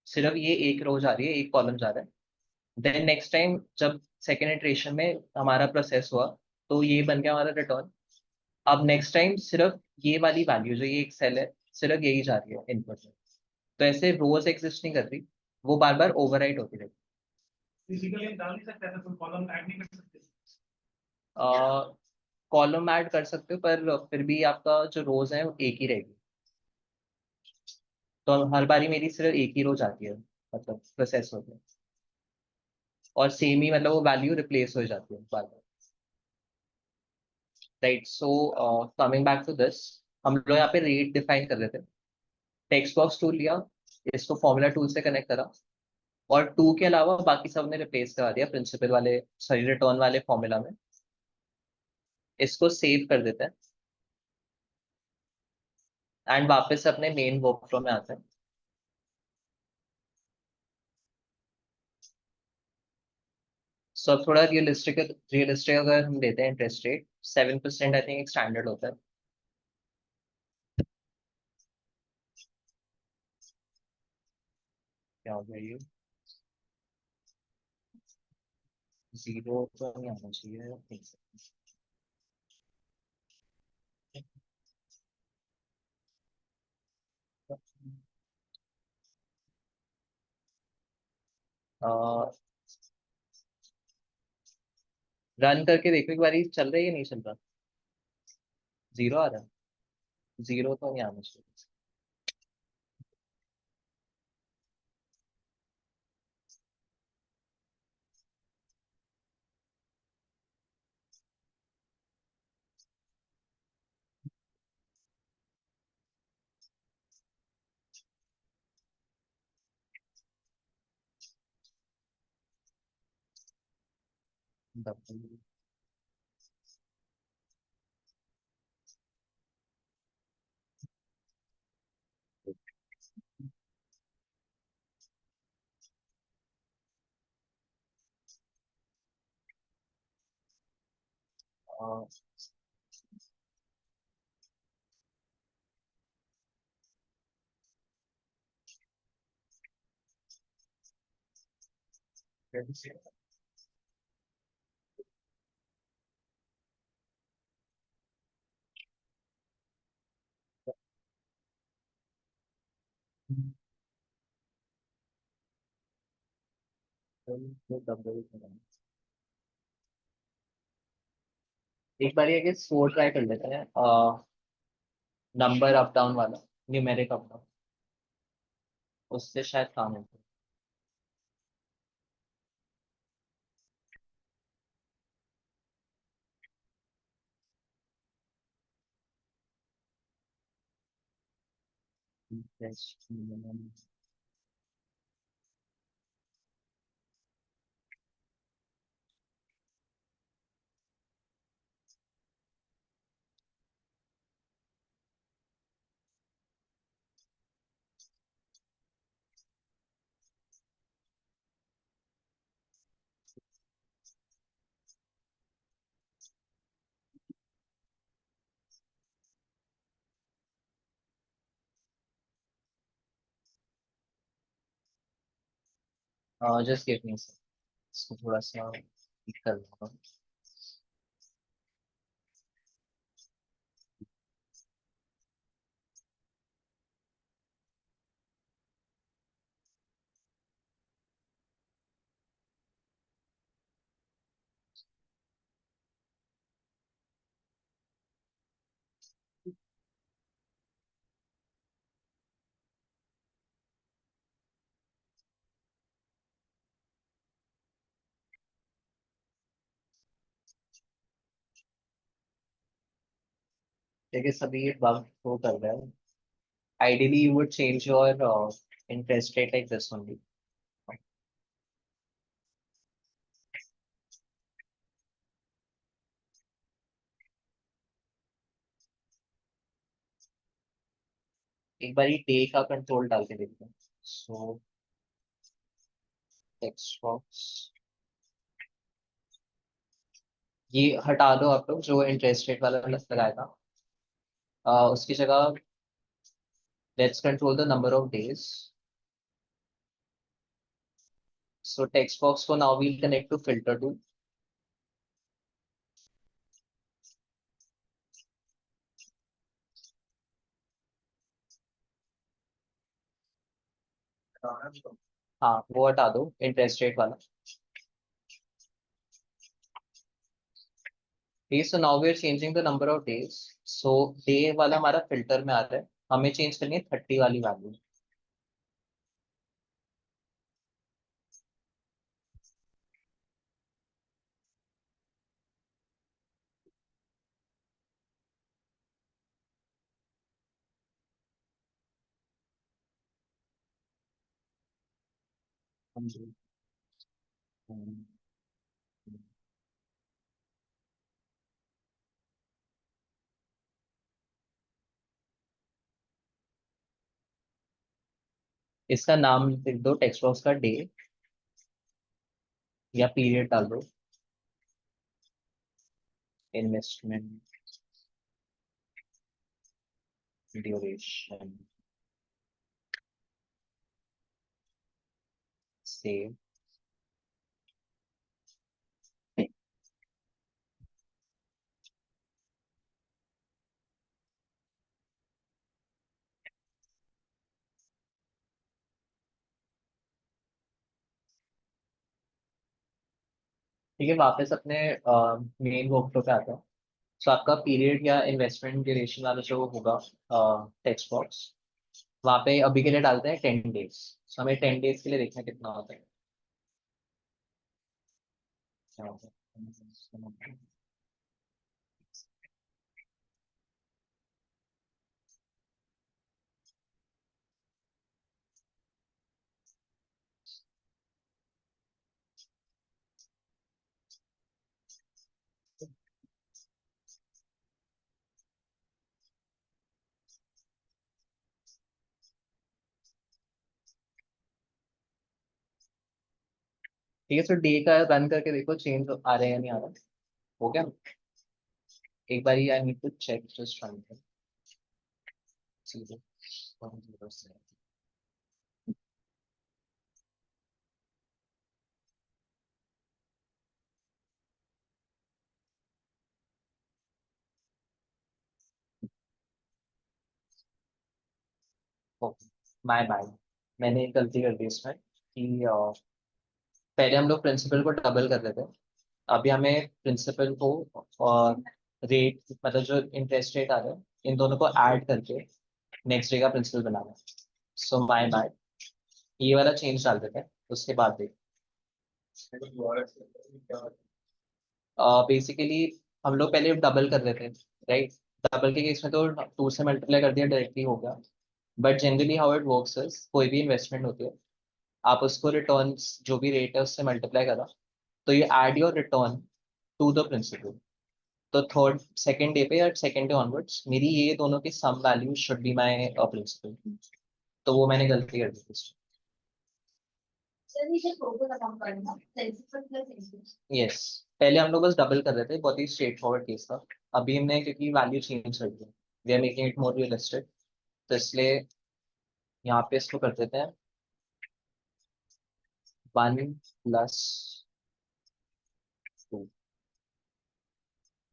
सिर्फ ये एक रो जा रही है, एक कॉलम जा रहा है। देन नेक्स्ट टाइम जब सेकेंड इटरेशन में हमारा प्रोसेस हुआ, तो ये बन गया हमारा रिटर्न। अब नेक्स्ट टाइम सिर्फ ये वाली वैल्यू जो ये एक सेल है, सिर्फ यही जा रही है इनपुट में। तो ऐसे रोज एग्जिस्ट नहीं कर रही, वो बार बार ओवरराइट होती रहती फिजिकली हम डाल नहीं सकते, ऐसा कोई कॉलम ऐड नहीं कर सकते। है। कॉलम ऐड कर सकते हो, पर फिर भी आपका जो रोज है वो एक ही रहेगी। तो हर बारी मेरी सिर्फ एक ही रो जाती है, मतलब प्रोसेस होती है, और सेम ही मतलब वो वैल्यू रिप्लेस हो जाती है बार बार। Right, so coming back to this, हम लोग यहाँ पे रेट डिफाइन कर रहे थे, टेक्स्ट बॉक्स टूल लिया, इसको फॉर्मूला टूल से कनेक्ट करा, और 2 के अलावा बाकी सब ने रिप्लेस करा दिया प्रिंसिपल वाले, सॉरी रिटर्न वाले फॉर्मूला में। इसको सेव कर देते हैं, एंड वापस अपने मेन वर्कफ्लो में आते हैं। सो अब थोड़ा रियलिस्टिक रियलिस्टिक अगर हम देते हैं इंटरेस्ट रेट 7% आई थिंक एक स्टैंडर्ड होता है। क्या हो गया ये, 0 तो नहीं आना चाहिए, एक second। रन करके देखो एक बारी चल रहा है या नहीं चल रहा। जीरो आ रहा है। जीरो तो नहीं आना चाहिए। डबल। एक बार ये फोर ट्राई कर लेते हैं, नंबर अप डाउन वाला, न्यूमेरिक अप डाउन, उससे शायद काम हो। जस्ट गिव मी, इसको थोड़ा सा ठीक कर लूंगा। देखिए सभी ये बग वो कर रहा है। Ideally, you would change your interest rate like this only. एक बार डे का कंट्रोल डाल के देखते हैं। सो टेक्स्ट बॉक्स ये हटा दो आप लोग जो इंटरेस्ट रेट वाला लगाया था। उसकी जगह let's control the number of days. So text box को now we'll connect to filter two. हाँ वो हटा दो इंटरेस्ट रेट वाला। So now we are changing the number of days. So day वाला हमारा फिल्टर में आ रहा है, हमें चेंज करनी है 30 वाली वैल्यू। इसका नाम लिख दो टेक्स्ट बॉक्स का डे, या पीरियड डाल दो, इन्वेस्टमेंट ड्यूरेशन, सेव। ठीक है, वापस अपने मेन वर्कफ्लो पे आता है। सो आपका पीरियड या इन्वेस्टमेंट ड्यूरेशन वाला जो होगा टेक्स्ट बॉक्स, वहाँ पे अभी के लिए डालते हैं 10 डेज। सो हमें 10 डेज के लिए देखना कितना होता है। क्या होता है? ठीक है, सो डे का रन करके देखो चेंज आ रहे हैं या नहीं आ रहा। हो गया एक बार, I need to check just run कर। 0.0 से माय बैड, मैंने एक गलती कर दी इसमें कि पहले हम लोग प्रिंसिपल को डबल कर देते हैं। अभी हमें प्रिंसिपल को और रेट, मतलब जो इंटरेस्ट रेट आ रहा है, इन दोनों को ऐड करके नेक्स्ट डे का प्रिंसिपल बनाना है। सो माय बैड, ये वाला चेंज डाल देते हैं, उसके बाद देख। बेसिकली हम लोग पहले डबल कर देते हैं, राइट। डबल के केस में तो 2 से मल्टीप्लाई कर दिया डायरेक्टली हो गया। But generally how it works is, कोई भी इन्वेस्टमेंट होती है, आप उसको रिटर्न्स जो भी रेट है उससे मल्टीप्लाई करा, तो ये add your return to the principal. तो थर्ड सेकंड डे पे या सेकंड डे ऑनवर्ड्स मेरी ये दोनों की sum value should be my principal. तो वो मैंने गलती कर दी थी। यस, पहले हम लोग बस डबल कर रहे थे, बहुत ही स्ट्रेट फॉरवर्ड केस था। अभी हमने क्योंकि वैल्यू चेंज कर दी, we are making it more realistic, तो इसलिए यहाँ पे इसको कर देते हैं 1+2।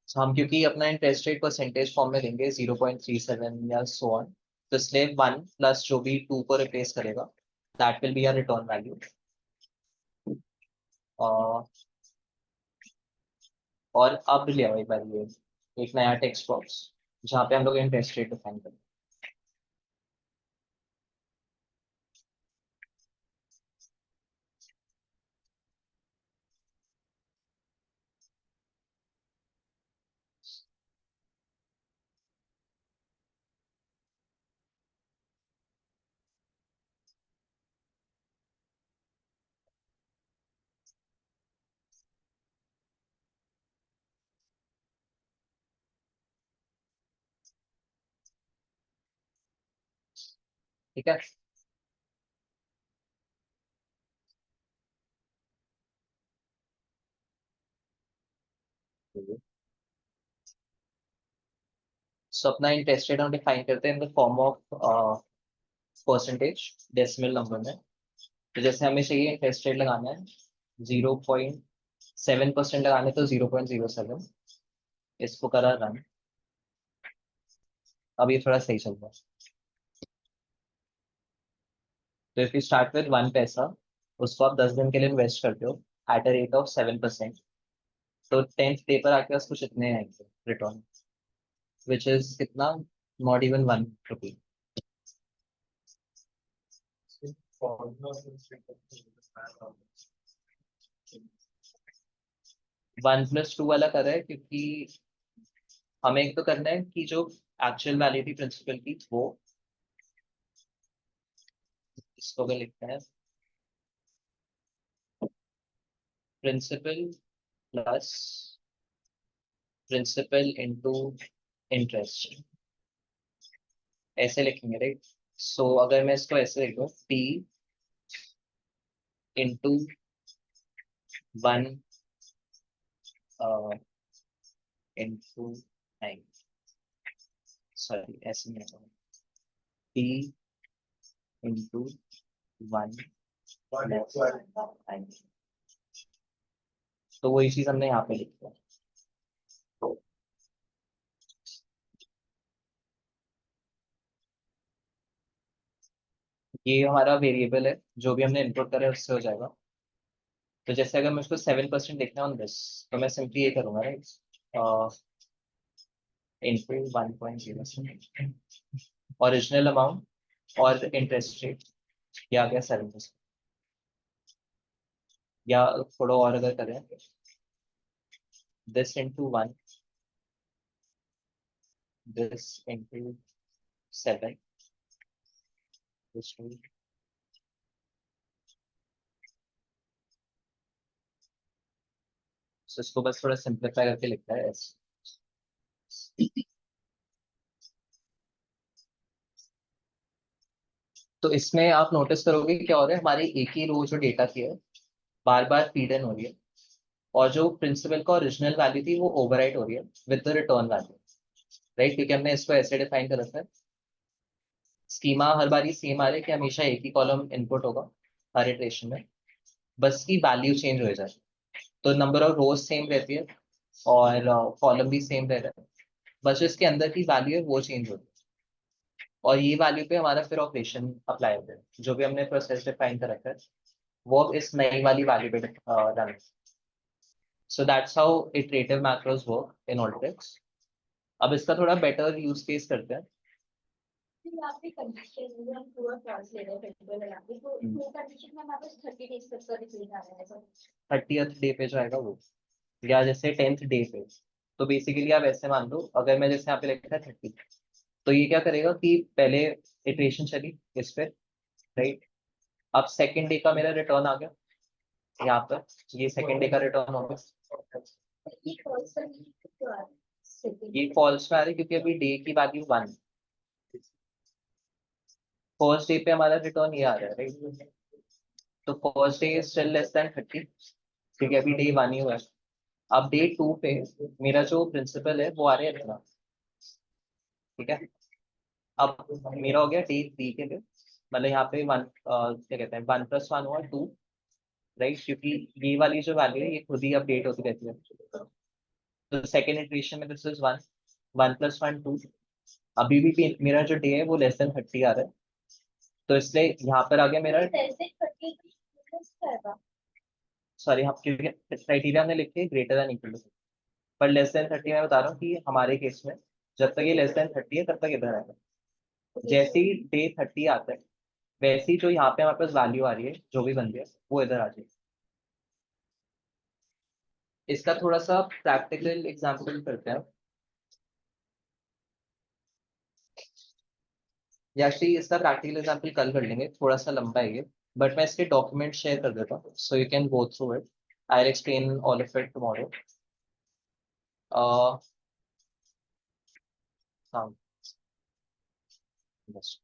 हम क्योंकि अपना इंटरेस्ट रेट परसेंटेज फॉर्म में देंगे 0.37 या सो ऑन, तो इसलिए 1 प्लस जो भी 2 को रिप्लेस करेगा, that will be our return value. और अब ले आओ एक बार ये एक नया टेक्स्ट बॉक्स जहाँ पे हम लोग इंटरेस्ट रेट डिफाइन करें। ठीक है, सो अपना इंटरेस्ट रेट हम डिफाइन करते हैं in the form of percentage decimal number में। तो जैसे हमें चाहिए इंटरेस्ट रेट लगाना है 0.7% लगाने, तो 0.07। इसको करा रन, अब ये थोड़ा सही चल रहा है। तो इफ यू स्टार्ट विद 1 पैसा, उसको आप 10 दिन के लिए इन्वेस्ट करते हो एट अ रेट ऑफ 7%, तो 10th डे पर आके उसको कितने आएंगे रिटर्न, विच इज कितना, नॉट इवन 1 रुपी। 1+2 वाला कर रहा है क्योंकि हमें एक तो करना है कि जो एक्चुअल वैल्यू थी प्रिंसिपल की, वो इसको अगर लिखते हैं principal plus principal into interest, ऐसे लिखेंगे, राइट। सो अगर मैं इसको ऐसे लिख दूँ, P इंटू 1 इंटू 9, सॉरी ऐसे नहीं होगा, P इंटू 1 प्लस 9। तो वही चीज हमने यहाँ पे लिखी है। ये हमारा वेरिएबल है, जो भी हमने इनपुट करा है उससे हो जाएगा। तो जैसे अगर मुझको 7% देखना है ऑन दिस, तो मैं सिंपली ये करूंगा राइट, इनटू 1.07 ओरिजिनल अमाउंट और इंटरेस्ट रेट, ये आ गया 7%। या थोड़ा और अगर करें, this into 1, this into 7, this to so इसको बस थोड़ा सिंप्लीफाई करके लिखता है ऐसे। तो इसमें आप नोटिस करोगे क्या हो रहा है, हमारी एक ही रो जो डेटा की है बार बार फीड इन हो रही है, और जो प्रिंसिपल का ओरिजिनल वैल्यू थी वो ओवरराइट हो रही है with the return value, right, क्योंकि हमने इसको ऐसे डिफाइन कर रखा है। स्कीमा हर बार ही सेम आ रहा है कि हमेशा एक ही कॉलम इनपुट होगा हर इटरेशन में, बस की वैल्यू चेंज हो जाए। तो नंबर ऑफ रोज सेम रहती है और कॉलम भी सेम रह रहा है, बस इसके अंदर की वैल्यू है वो चेंज होती है, और ये वैल्यू पे हमारा फिर ऑपरेशन अप्लाई होता है। जो भी हमने प्रोसेस डिफाइन कर रखा है वो अब इस नई वाली वैल्यू पे रन है। So that's how iterative macros work in Alteryx। अब इसका थोड़ा बेटर यूज केस करते हैं। यहाँ पे कंडीशन में हम पूरा क्लास ले रहे हैं पेपर लगा के, तो वो कंडीशन में हमारे पास 30 डेज तक का रिजल्ट आ रहा है सर। 30th डे पे जाएगा वो, या जैसे 10th डे पे। तो बेसिकली आप ऐसे मान लो, अगर मैं जैसे यहाँ पे लिखा है 30, तो ये क्या करेगा कि पहले इटरेशन चली इस पे, राइट। अब सेकंड डे का मेरा रिटर्न आ गया यहाँ पर, ये सेकंड डे का रिटर्न हो गया। ये फॉल्स में आ रही है क्योंकि अभी डे की वैल्यू 1, फर्स्ट डे पे हमारा रिटर्न ये आ रहा है, राइट। तो first day still less than 30 क्योंकि अभी डे 1 ही हुआ है। अब डे 2 पे मेरा जो प्रिंसिपल है वो आ रहा है इतना, ठीक है। अब मेरा हो गया डे 3 के लिए, मतलब यहाँ पे 1 क्या कहते हैं 1 + 1 हुआ 2, राइट, क्योंकि ये वाली जो वैल्यू है ये खुद ही अपडेट होती रहती है। तो सेकेंड इटरेशन में दिस इज 1, 1 + 1 2। अभी भी मेरा जो डे है वो लेस देन 30 आ रहा है, तो इसलिए यहाँ पर आ गया मेरा, सॉरी हम क्योंकि क्राइटेरिया हमने लिखे ग्रेटर देन इक्वल टू, पर लेस देन 30 मैं बता रहा हूँ कि हमारे केस में जब तक ये लेस देन 30 है तब तक इधर आएगा। जैसे ही डे 30 आता है वैसे ही जो यहाँ पे हमारे पास वैल्यू आ रही है जो भी बन रही है वो इधर आ जाएगी। इसका थोड़ा सा प्रैक्टिकल एग्जांपल करते हैं। या एक्चुअली इसका प्रैक्टिकल एग्जांपल कल कर लेंगे, थोड़ा सा लंबा है ये, बट मैं इसके डॉक्यूमेंट शेयर कर देता हूँ so you can go through it. I will explain all of it tomorrow. हाँ बस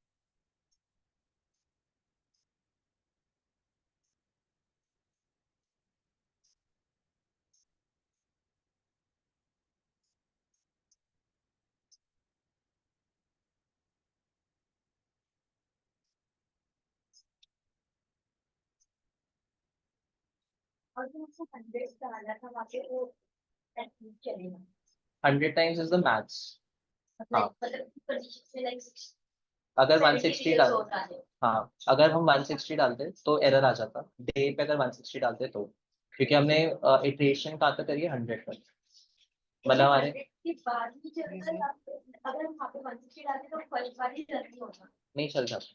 और जो हमको 100 का आना था वहाँ पे वो चलेगा 100 टाइम्स इज द मैथ्स। हाँ मतलब कंडीशन में लाइक अगर 160 डाल, हाँ अगर हम 160 डालते तो एरर आ जाता, डे पे अगर 160 डालते तो, क्योंकि हमने इटरेशन कहाँ तक करी है 100 तक, मतलब हमारे के बाद ही चलता है अगर हम वहाँ पे 160 डालते तो फर्स्ट बार ही जल्दी होता। नहीं चल जाता,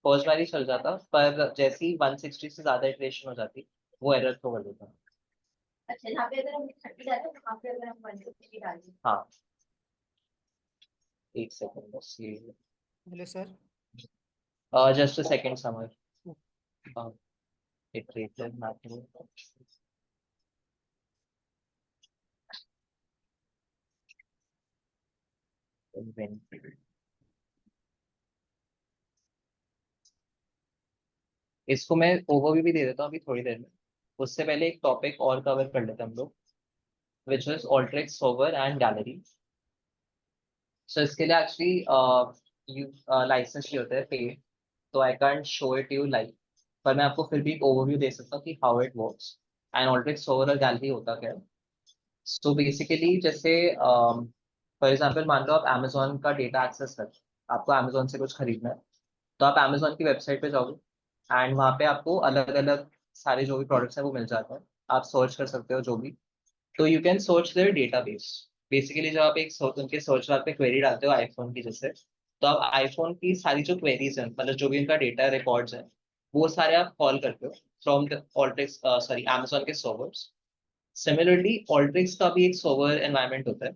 फर्स्ट बार ही चल जाता, पर जैसे ही 160 से ज्यादा इटरेशन हो जाती वो एरर थ्रो कर देता। अच्छा यहाँ पे अगर हम 30 डालें तो वहाँ पे अगर हम 160 डालें। हाँ एक सेकंड बस ये, बोले sir. Just a second summer, iterative method. इसको मैं ओवरव्यू भी दे देता हूँ अभी थोड़ी देर में, उससे पहले एक टॉपिक और कवर कर लेते हैं हम लोग, which is Alteryx server and gallery. So इसके लिए एक्चुअली यू लाइसेंस चाहिए होता है पेड, तो I can't show it you live, पर मैं आपको फिर भी एक ओवरव्यू दे सकता हूँ कि how it works and Alteryx server और गैलरी होता क्या है। सो बेसिकली जैसे फॉर एग्जांपल मान लो आप Amazon का डेटा एक्सेस कर, आपको Amazon से कुछ खरीदना है, तो आप Amazon की वेबसाइट पे जाओगे एंड वहाँ पे आपको अलग अलग सारे जो भी प्रोडक्ट्स हैं वो मिल जाते हैं, आप सर्च कर सकते हो जो भी। तो you can search their database. Basically जब आप उनके सर्च बार पे क्वेरी डालते हो आईफोन की जैसे, तो आप आईफोन की सारी जो क्वेरीज हैं, मतलब जो भी उनका डेटा रिकॉर्ड्स हैं, वो सारे आप कॉल करते हो फ्रॉम द ऑल्ट्रिक्स, सॉरी, अमेजोन के सर्वर्स। सिमिलरली ऑल्ट्रिक्स का भी एक सर्वर एनवायरनमेंट होता है,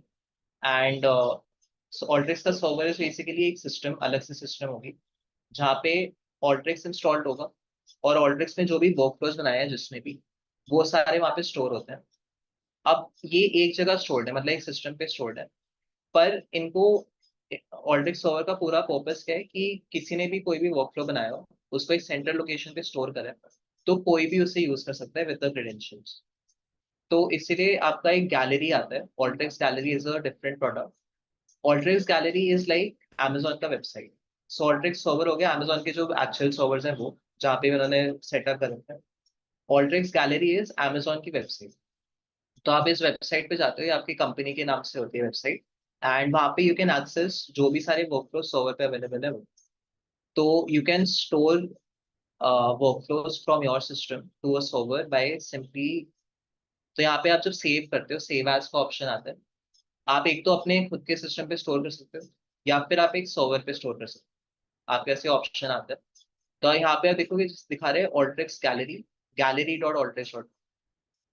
एंड ऑल्ट्रिक्स का सर्वर इज बेसिकली एक सिस्टम, अलग से सिस्टम होगी जहाँ पे ऑल्ट्रिक्स इंस्टॉल्ड होगा, और ऑल्ट्रिक्स ने जो भी वर्कफ्लोज बनाए हैं जिसमें भी, वो सारे वहाँ पे स्टोर होते हैं। अब ये एक जगह स्टोर्ड है, मतलब एक सिस्टम पे स्टोर्ड है, पर इनको ऑल्ट्रिक्स सर्वर का पूरा पर्पस क्या है कि किसी ने भी कोई भी वर्कफ्लो बनाया हो, उसको एक सेंट्रल लोकेशन पे स्टोर करें, तो कोई भी उसे यूज कर सकता है विद द क्रेडेंशियल्स। तो इसीलिए आपका एक गैलरी आता है, Alteryx gallery is a different product. Alteryx gallery is like Amazon का वेबसाइट। सो ऑल्ट्रिक्स सर्वर हो गया अमेजोन के जो एक्चुअल सर्वर्स हैं वो, जहाँ पे उन्होंने सेटअप कर रखा है। ऑल्ट्रिक्स गैलरी इज अमेजोन की वेबसाइट। तो आप इस वेबसाइट पे जाते हो, ये आपकी कंपनी के नाम से होती है वेबसाइट, एंड वहाँ पे यू कैन एक्सेस जो भी सारे वर्कफ्लो सर्वर पे अवेलेबल है वो। तो you can store workflows from your system to a server by simply. तो यहाँ पे आप जब सेव करते हो, सेव एज का ऑप्शन आता है। आप एक तो अपने खुद के सिस्टम पे स्टोर कर सकते हो, या फिर आप एक सर्वर पे स्टोर कर सकते हो, आपके ऐसे ऑप्शन आता है। तो यहाँ पे आप देखोगे दिखा रहे हैं ऑल्ट्रिक्स गैलरी, gallery.altrix.com।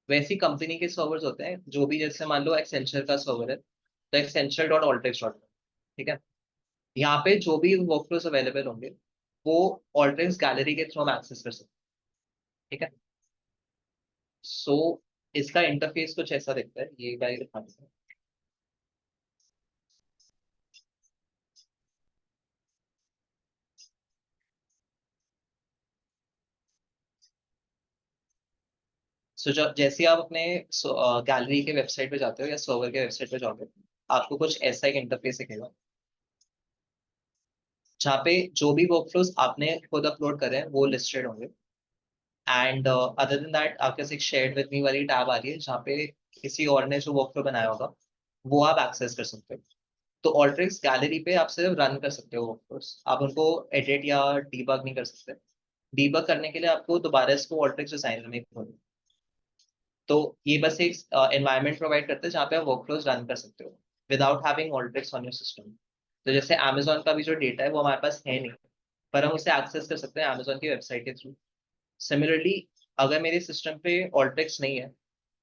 वैसी कंपनी के सर्वर्स होते हैं जो भी, जैसे मान लो एक्सेंचर का सर्वर है, तो accenture.altrix.com, ठीक है। यहाँ पे जो भी वर्कफ्लोज अवेलेबल होंगे वो ऑल्ट्रिक्स गैलरी के थ्रू हम एक्सेस कर सकते हैं, ठीक है। सो इसका इंटरफेस कुछ ऐसा दिखता है, ये बार दिखा देता हूँ। सो जैसे आप अपने गैलरी के वेबसाइट पे जाते हो या सर्वर के वेबसाइट पे जाओगे, आपको कुछ ऐसा एक इंटरफेस दिखेगा, जहाँ पे जो भी वर्कफ्लोज आपने खुद अपलोड करे हैं वो लिस्टेड होंगे। एंड अदर देन दैट आपके पास एक शेयर्ड विद मी वाली टैब आ रही है, जहाँ पे किसी और ने जो वर्कफ्लो बनाया होगा वो आप एक्सेस कर सकते हो। तो ऑल्ट्रिक्स गैलरी पे आप सिर्फ रन कर सकते हो वर्कफ्लोज, आप उनको एडिट या डीबग नहीं कर सकते। डीबग करने के लिए आपको दोबारा इसको ऑल्ट्रिक्स डिजाइनर में खोलना। तो ये बस एक एनवायरनमेंट प्रोवाइड करते हैं जहाँ पे आप वर्कफ्लोज रन कर सकते हो without having Alteryx on your system. तो जैसे अमेजोन का भी जो डेटा है वो हमारे पास है नहीं, पर हम उसे एक्सेस कर सकते हैं अमेजोन की वेबसाइट के थ्रू। सिमिलरली अगर मेरे सिस्टम पे ऑल्ट्रिक्स नहीं है,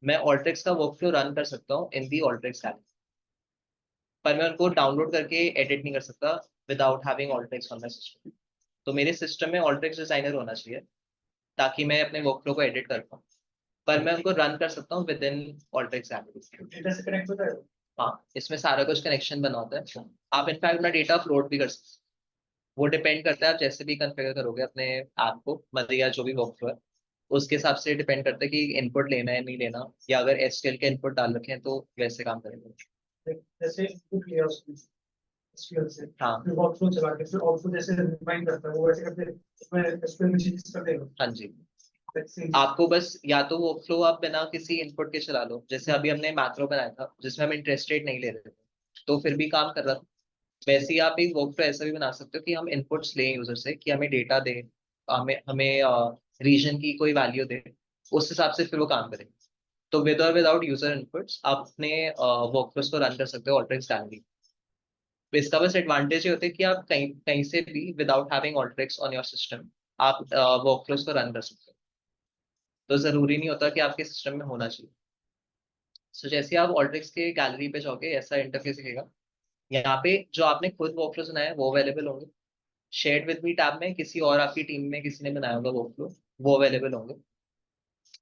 मैं ऑल्ट्रिक्स का वर्कफ्लो रन कर सकता हूँ इन दी ऑल्ट्रिक्स ऐप, पर मैं उनको डाउनलोड करके एडिट नहीं कर सकता without having Alteryx on my system. तो मेरे सिस्टम में ऑल्ट्रिक्स डिजाइनर होना चाहिए ताकि मैं अपने वर्कफ्लो को एडिट कर पाऊँ, पर मैं उनको रन कर सकता हूँ विद इन ऑल्ट्रिक्स ऐप। डेटा से कनेक्ट होता है। हाँ, इसमें सारा कुछ कनेक्शन बना होता है। आप इनफैक्ट अपना डेटा अपलोड भी कर सकते हैं। वो डिपेंड करता है आप जैसे भी कॉन्फ़िगर करोगे अपने ऐप को, मतलब या जो भी वर्कफ्लो है उसके हिसाब से डिपेंड करता है कि इनपुट लेना है नहीं लेना, या अगर एसक्यूएल के इनपुट डाल रखे हैं तो वैसे काम करेंगे। जैसे इनपुट लिया उसने एसक्यूएल से, हाँ फिर वर्कफ्लो चला के, फिर आउटपुट जैसे रिमाइंड करता है वो वैसे करके उसमें एसक्यूएल में चेंजेस कर देगा। हाँ जी, That's आपको बस या तो वो फ्लो आप बिना किसी इनपुट के चला लो, जैसे अभी हमने मैक्रो बनाया था जिसमें हम इंटरेस्ट रेट नहीं ले रहे थे, तो फिर भी काम कर रहा था। वैसे ही आप एक वर्कफ्लो ऐसा भी बना सकते हो कि हम इनपुट्स लें यूजर से, कि हमें डेटा दे, हमें हमें रीजन की कोई वैल्यू दे, उस हिसाब से फिर वो काम करेंगे। तो विद और विदाउट यूजर इनपुट्स आप अपने वर्कफ्लोस को रन कर सकते हो ऑल्ट्रिक्स गैलरी। तो इसका बस एडवांटेज ये होता है कि आप कहीं कहीं से भी without having Alteryx on your system आप वर्कफ्लोस को रन कर सकते हो। तो जरूरी नहीं होता कि आपके सिस्टम में होना चाहिए। सो जैसे आप ऑल्ट्रिक्स के गैलरी पे जाओगे ऐसा इंटरफेस दिखेगा। यहाँ पे जो आपने खुद वर्कफ्लोज बनाए हैं वो अवेलेबल होंगे। शेयर्ड विद मी टैब में किसी और आपकी टीम में किसी ने बनाया होगा वर्कफ्लो, वो अवेलेबल होंगे।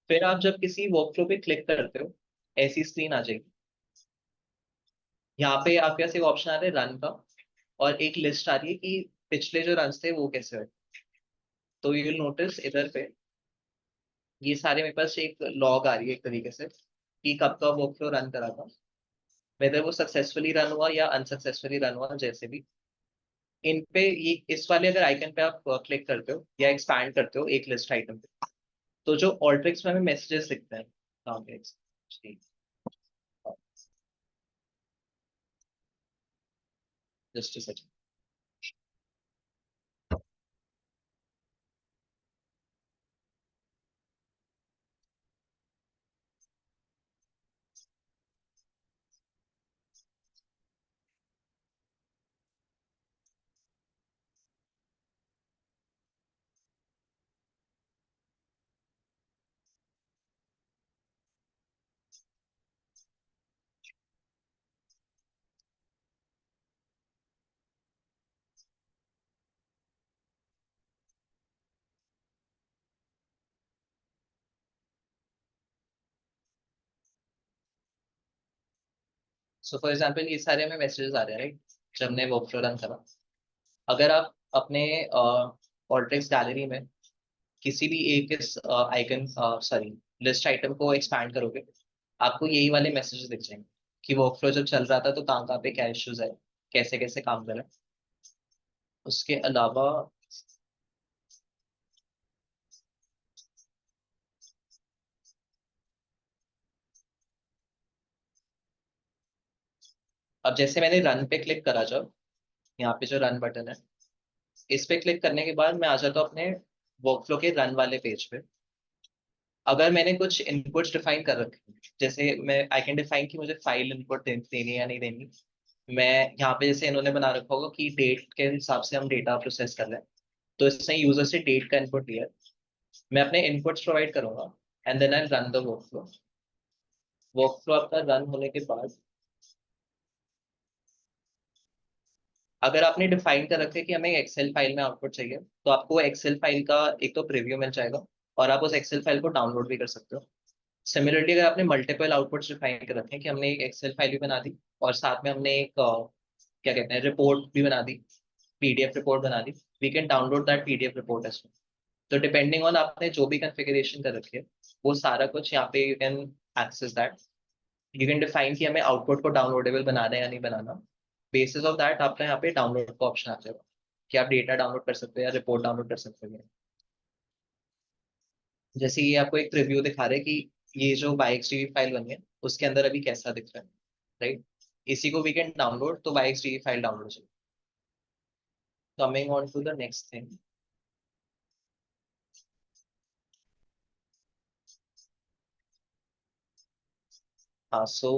फिर आप जब किसी वर्कफ्लो पे क्लिक करते हो ऐसी स्क्रीन आ जाएगी। यहाँ पे आपके पास एक ऑप्शन आ रहा है रन का, और एक लिस्ट आ रही है कि पिछले जो रन थे वो कैसे हुए। तो यू विल नोटिस इधर पे ये सारे मेरे पास एक लॉग आ रही है एक तरीके से कि कब का वर्कफ्लो रन करा था, वेदर वो सक्सेसफुली रन हुआ या अनसक्सेसफुली रन हुआ, जैसे भी। इन पे ये इस वाले अगर आइकन पे आप क्लिक करते हो या एक्सपैंड करते हो एक लिस्ट आइटम पे, तो जो ऑल्ट्रिक्स में हमें मैसेजेस दिखते हैं, just second. So for example ये सारे हमें मैसेजेस आ रहे हैं, राइट, जब हमने वर्कफ्लो रन करा। अगर आप अपने ऑल्ट्रिक्स गैलरी में किसी भी एक इस आइकन सॉरी लिस्ट आइटम को एक्सपैंड करोगे, आपको यही वाले मैसेजेस दिख जाएंगे कि वर्कफ्लो जब चल रहा था तो कहाँ पे क्या इश्यूज है, कैसे कैसे काम करें। उसके अलावा अब जैसे मैंने रन पे क्लिक करा, जब यहाँ पे जो रन बटन है, इस पे क्लिक करने के बाद मैं आ जाता हूँ अपने वर्कफ्लो के रन वाले पेज पे। अगर मैंने कुछ इनपुट्स डिफाइन कर रखे हैं, जैसे मैं आई कैन डिफाइन कि मुझे फाइल इनपुट देनी है या नहीं देनी। मैं यहाँ पे जैसे इन्होंने बना रखा होगा कि डेट के हिसाब से हम डेटा प्रोसेस कर रहे हैं, तो इसने यूजर से डेट का इनपुट लिया है। मैं अपने इनपुट्स प्रोवाइड करूंगा and then I run the workflow. Workflow आपका रन होने के बाद अगर आपने डिफाइन कर रखे कि हमें एक्सेल फाइल में आउटपुट चाहिए, तो आपको एक्सेल फाइल का एक तो प्रीव्यू मिल जाएगा और आप उस एक्सेल फाइल को डाउनलोड भी कर सकते हो। सिमिलरली अगर आपने मल्टीपल आउटपुट्स डिफाइन कर रखे हैं कि हमने एक एक्सेल फाइल भी बना दी और साथ में हमने एक क्या कहते हैं रिपोर्ट भी बना दी, पीडीएफ रिपोर्ट बना दी, we can download that PDF report as well. तो डिपेंडिंग ऑन आपने जो भी कॉन्फ़िगरेशन कर रखी है, वो सारा कुछ यहाँ पे you can access that. You can define कि हमें आउटपुट को डाउनलोडेबल बनाना है या नहीं बनाना। बेसिस ऑफ दैट आपका यहाँ पे डाउनलोड का ऑप्शन आ जाएगा कि आप डेटा डाउनलोड कर सकते हो या रिपोर्ट डाउनलोड कर सकते हो। जैसे ये आपको एक प्रीव्यू दिखा रहे हैं कि ये जो बाइक्स फाइल बनी है उसके अंदर अभी कैसा दिख रहा है, राइट। इसी को वी कैन डाउनलोड, तो बाइक्स फाइल डाउनलोड हो जाएगी। Coming on to the next thing, हाँ सो